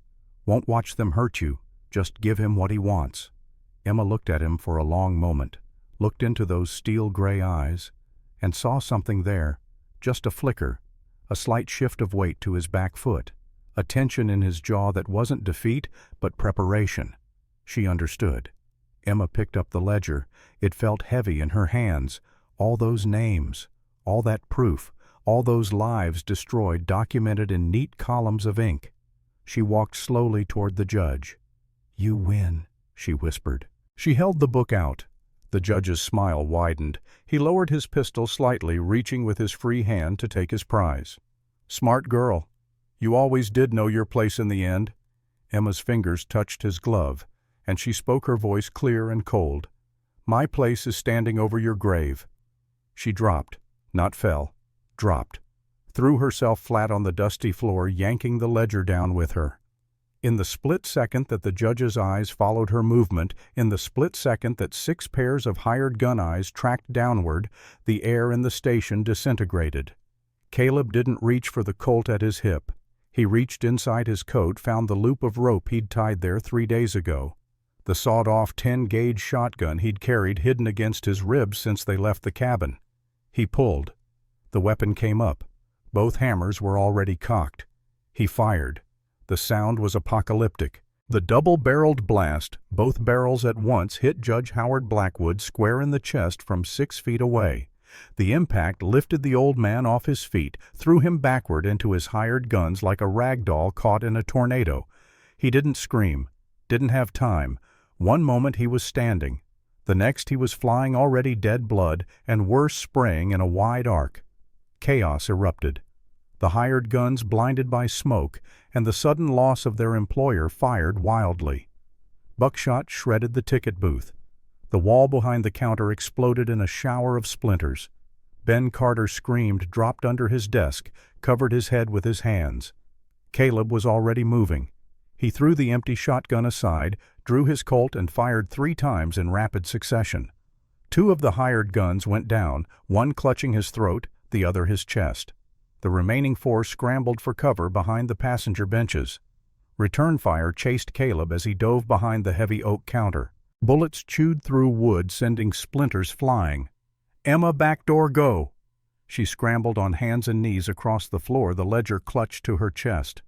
Won't watch them hurt you. Just give him what he wants." Emma looked at him for a long moment, looked into those steel-gray eyes, and saw something there, just a flicker, a slight shift of weight to his back foot, a tension in his jaw that wasn't defeat, but preparation. She understood. Emma picked up the ledger. It felt heavy in her hands. All those names, all that proof, all those lives destroyed documented in neat columns of ink. She walked slowly toward the judge. "You win," she whispered. She held the book out. The judge's smile widened. He lowered his pistol slightly, reaching with his free hand to take his prize. "Smart girl. You always did know your place in the end." Emma's fingers touched his glove, and she spoke, her voice clear and cold. "My place is standing over your grave." She dropped, not fell, dropped, threw herself flat on the dusty floor, yanking the ledger down with her. In the split second that the judge's eyes followed her movement, in the split second that 6 pairs of hired gun eyes tracked downward, the air in the station disintegrated. Caleb didn't reach for the Colt at his hip. He reached inside his coat, found the loop of rope he'd tied there 3 days ago. The sawed-off 10-gauge shotgun he'd carried hidden against his ribs since they left the cabin. He pulled. The weapon came up. Both hammers were already cocked. He fired. The sound was apocalyptic. The double-barreled blast, both barrels at once, hit Judge Howard Blackwood square in the chest from 6 feet away. The impact lifted the old man off his feet, threw him backward into his hired guns like a rag doll caught in a tornado. He didn't scream, didn't have time. One moment he was standing. The next he was flying already dead blood, and worse, spraying in a wide arc. Chaos erupted. The hired guns, blinded by smoke, and the sudden loss of their employer, fired wildly. Buckshot shredded the ticket booth. The wall behind the counter exploded in a shower of splinters. Ben Carter screamed, dropped under his desk, covered his head with his hands. Caleb was already moving. He threw the empty shotgun aside, drew his Colt, and fired 3 times in rapid succession. 2 of the hired guns went down, one clutching his throat, the other his chest. The remaining four scrambled for cover behind the passenger benches. Return fire chased Caleb as he dove behind the heavy oak counter. Bullets chewed through wood, sending splinters flying. "Emma, back door, go!" She scrambled on hands and knees across the floor, the ledger clutched to her chest.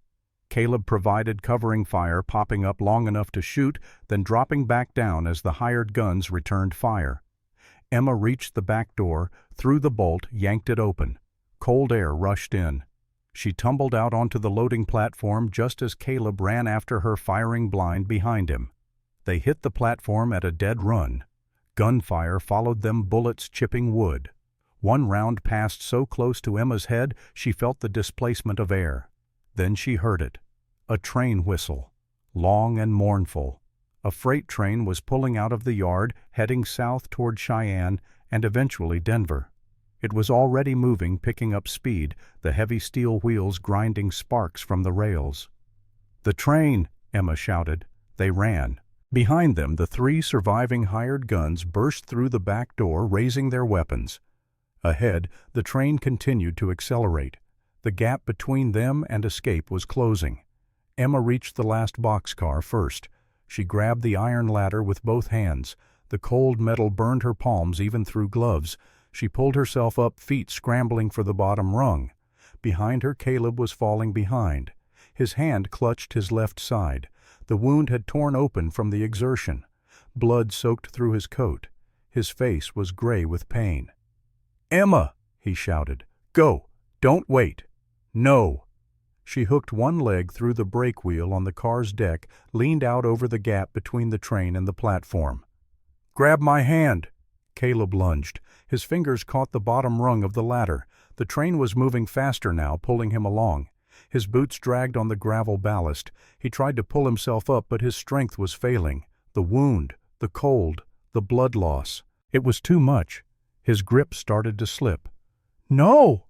Caleb provided covering fire, popping up long enough to shoot, then dropping back down as the hired guns returned fire. Emma reached the back door, threw the bolt, yanked it open. Cold air rushed in. She tumbled out onto the loading platform just as Caleb ran after her, firing blind behind him. They hit the platform at a dead run. Gunfire followed them, bullets chipping wood. One round passed so close to Emma's head she felt the displacement of air. Then she heard it. A train whistle, long and mournful. A freight train was pulling out of the yard, heading south toward Cheyenne and eventually Denver. It was already moving, picking up speed, the heavy steel wheels grinding sparks from the rails. "The train!" Emma shouted. They ran. Behind them, the three surviving hired guns burst through the back door, raising their weapons. Ahead, the train continued to accelerate. The gap between them and escape was closing. Emma reached the last boxcar first. She grabbed the iron ladder with both hands. The cold metal burned her palms even through gloves. She pulled herself up, feet scrambling for the bottom rung. Behind her, Caleb was falling behind. His hand clutched his left side. The wound had torn open from the exertion. Blood soaked through his coat. His face was gray with pain. "Emma!" he shouted. "Go! Don't wait! No!" She hooked one leg through the brake wheel on the car's deck, leaned out over the gap between the train and the platform. "Grab my hand!" Caleb lunged. His fingers caught the bottom rung of the ladder. The train was moving faster now, pulling him along. His boots dragged on the gravel ballast. He tried to pull himself up, but his strength was failing. The wound, the cold, the blood loss. It was too much. His grip started to slip. "No!"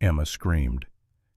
Emma screamed.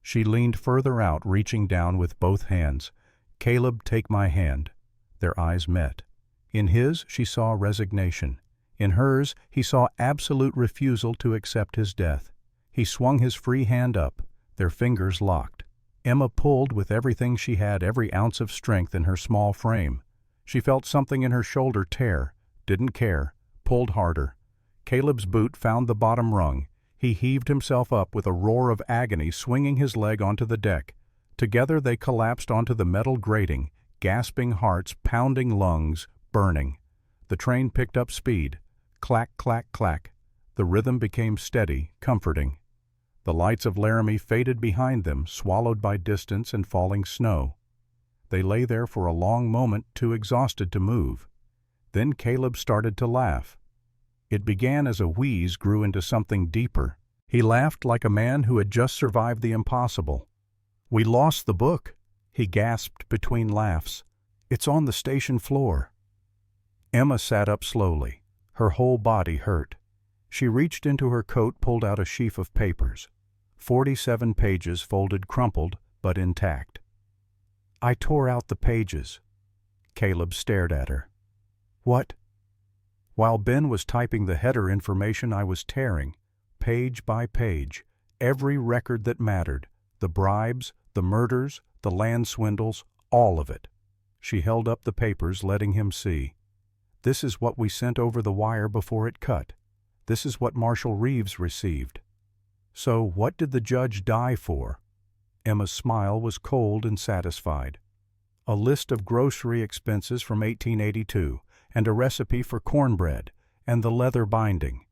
She leaned further out, reaching down with both hands. "Caleb, take my hand." Their eyes met. In his, she saw resignation. In hers, he saw absolute refusal to accept his death. He swung his free hand up. Their fingers locked. Emma pulled with everything she had, every ounce of strength in her small frame. She felt something in her shoulder tear, didn't care, pulled harder. Caleb's boot found the bottom rung. He heaved himself up with a roar of agony, swinging his leg onto the deck. Together they collapsed onto the metal grating, gasping hearts, pounding lungs, burning. The train picked up speed. Clack, clack, clack. The rhythm became steady, comforting. The lights of Laramie faded behind them, swallowed by distance and falling snow. They lay there for a long moment, too exhausted to move. Then Caleb started to laugh. It began as a wheeze grew into something deeper. He laughed like a man who had just survived the impossible. "We lost the book," he gasped between laughs. "It's on the station floor." Emma sat up slowly. Her whole body hurt. She reached into her coat, pulled out a sheaf of papers. 47 pages folded, crumpled, but intact. "I tore out the pages." Caleb stared at her. "What?" "While Ben was typing the header information, I was tearing, page by page, every record that mattered, the bribes, the murders, the land swindles, all of it." She held up the papers, letting him see. "This is what we sent over the wire before it cut. This is what Marshal Reeves received." "So what did the judge die for?" Emma's smile was cold and satisfied. "A list of grocery expenses from 1882, and a recipe for cornbread, and the leather binding."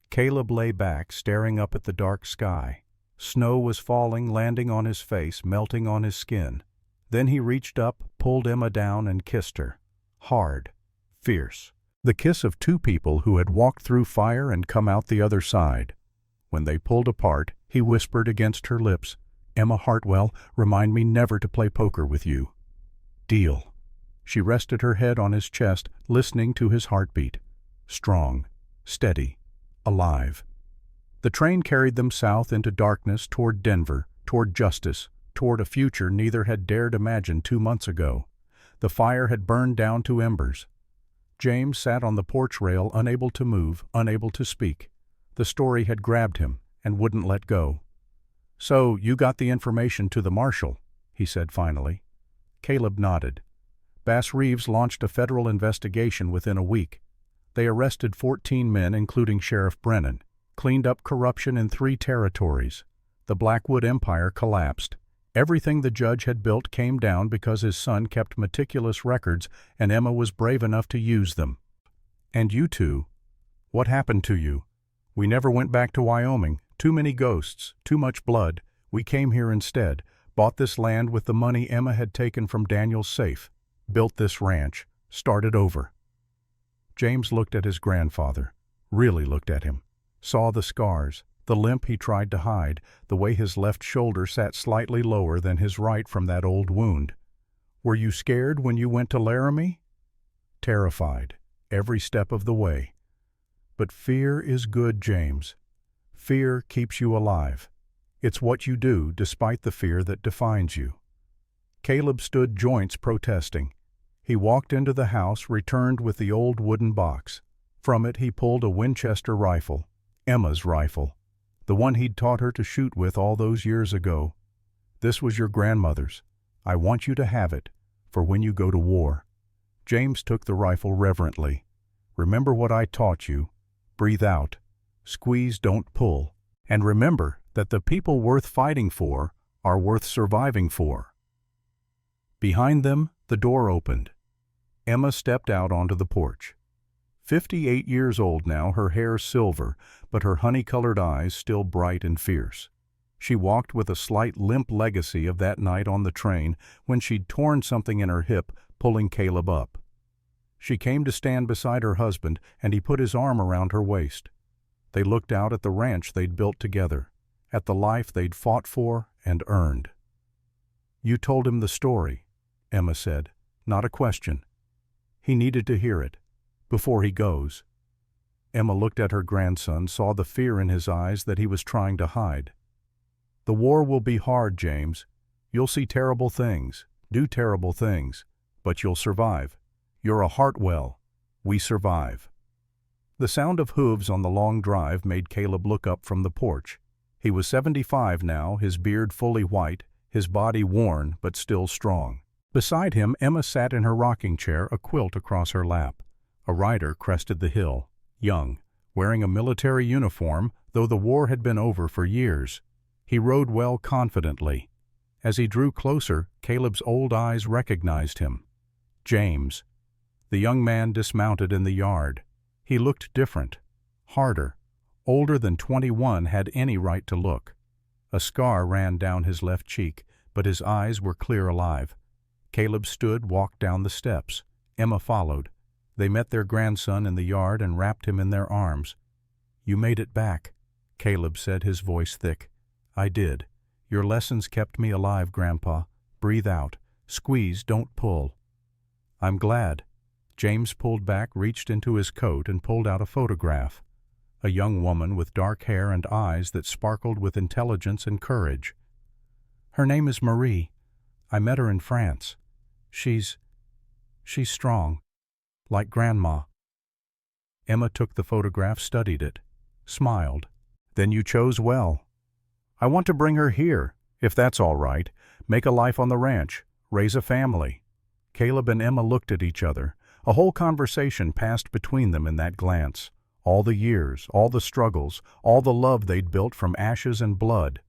Caleb lay back, staring up at the dark sky. Snow was falling, landing on his face, melting on his skin. Then he reached up, pulled Emma down, and kissed her. Hard, fierce. The kiss of two people who had walked through fire and come out the other side. When they pulled apart, he whispered against her lips, "Emma Hartwell, remind me never to play poker with you." "Deal." She rested her head on his chest, listening to his heartbeat. Strong, steady, alive. The train carried them south into darkness, toward Denver, toward justice, toward a future neither had dared imagine 2 months ago. The fire had burned down to embers. James sat on the porch rail, unable to move, unable to speak. The story had grabbed him and wouldn't let go. "So you got the information to the marshal," he said finally. Caleb nodded. Bass Reeves launched a federal investigation within a week. They arrested 14 men, including Sheriff Brennan, cleaned up corruption in 3 territories. The Blackwood Empire collapsed. Everything the judge had built came down because his son kept meticulous records and Emma was brave enough to use them. "And you two? What happened to you?" "We never went back to Wyoming. Too many ghosts, too much blood. We came here instead, bought this land with the money Emma had taken from Daniel's safe, built this ranch, started over." James looked at his grandfather, really looked at him, saw the scars, the limp he tried to hide, the way his left shoulder sat slightly lower than his right from that old wound. "Were you scared when you went to Laramie?" "Terrified, every step of the way. But fear is good, James. Fear keeps you alive. It's what you do despite the fear that defines you." Caleb stood joints protesting. He walked into the house, returned with the old wooden box. From it he pulled a Winchester rifle, Emma's rifle, the one he'd taught her to shoot with all those years ago. "This was your grandmother's. I want you to have it, for when you go to war." James took the rifle reverently. "Remember what I taught you. Breathe out. Squeeze, don't pull. And remember that the people worth fighting for are worth surviving for." Behind them, the door opened. Emma stepped out onto the porch. 58 years old now, her hair silver, but her honey-colored eyes still bright and fierce. She walked with a slight limp legacy of that night on the train when she'd torn something in her hip, pulling Caleb up. She came to stand beside her husband, and he put his arm around her waist. They looked out at the ranch they'd built together, at the life they'd fought for and earned. "You told him the story," Emma said, "not a question. He needed to hear it, before he goes." Emma looked at her grandson, saw the fear in his eyes that he was trying to hide. "The war will be hard, James. You'll see terrible things, do terrible things, but you'll survive. You're a Hartwell. We survive." The sound of hooves on the long drive made Caleb look up from the porch. He was 75 now, his beard fully white, his body worn but still strong. Beside him, Emma sat in her rocking chair, a quilt across her lap. A rider crested the hill, young, wearing a military uniform, though the war had been over for years. He rode well confidently. As he drew closer, Caleb's old eyes recognized him. James. The young man dismounted in the yard. He looked different, harder, older than 21 had any right to look. A scar ran down his left cheek, but his eyes were clear alive. Caleb stood, walked down the steps. Emma followed. They met their grandson in the yard and wrapped him in their arms. "You made it back," Caleb said, his voice thick. "I did. Your lessons kept me alive, Grandpa. Breathe out. Squeeze, don't pull." "I'm glad." James pulled back, reached into his coat, and pulled out a photograph. A young woman with dark hair and eyes that sparkled with intelligence and courage. "Her name is Marie. I met her in France. She's strong, like Grandma." Emma took the photograph, studied it, smiled. "Then you chose well. I want to bring her here, if that's all right, make a life on the ranch, raise a family." Caleb and Emma looked at each other. A whole conversation passed between them in that glance. All the years, all the struggles, all the love they'd built from ashes and blood.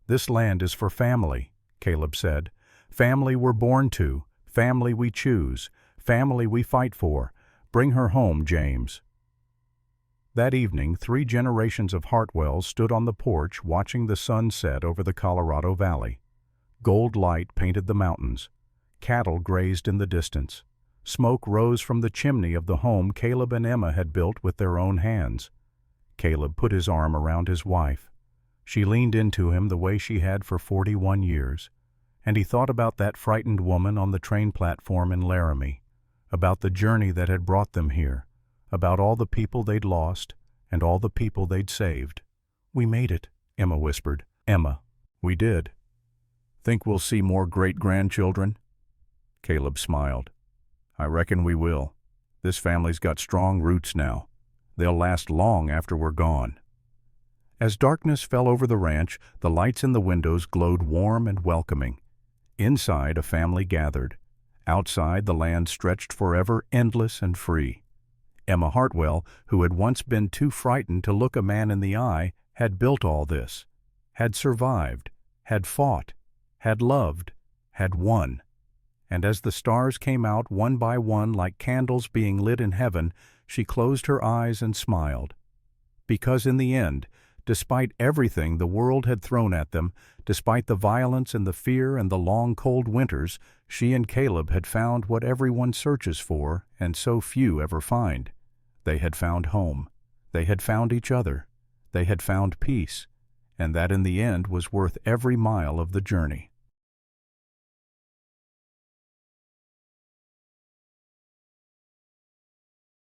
"This land is for family," Caleb said. "Family we're born to, family we choose, family we fight for. Bring her home, James." That evening, 3 generations of Hartwells stood on the porch watching the sun set over the Colorado Valley. Gold light painted the mountains. Cattle grazed in the distance. Smoke rose from the chimney of the home Caleb and Emma had built with their own hands. Caleb put his arm around his wife. She leaned into him the way she had for 41 years. And he thought about that frightened woman on the train platform in Laramie, about the journey that had brought them here, about all the people they'd lost and all the people they'd saved. "We made it," Emma whispered. "Emma, we did. Think we'll see more great-grandchildren?" Caleb smiled. "I reckon we will. This family's got strong roots now. They'll last long after we're gone." As darkness fell over the ranch, the lights in the windows glowed warm and welcoming. Inside, a family gathered. Outside, the land stretched forever, endless and free. Emma Hartwell, who had once been too frightened to look a man in the eye, had built all this, had survived, had fought, had loved, had won. And as the stars came out one by one like candles being lit in heaven, she closed her eyes and smiled. Because in the end, despite everything the world had thrown at them, despite the violence and the fear and the long cold winters, she and Caleb had found what everyone searches for and so few ever find. They had found home. They had found each other. They had found peace. And that in the end was worth every mile of the journey.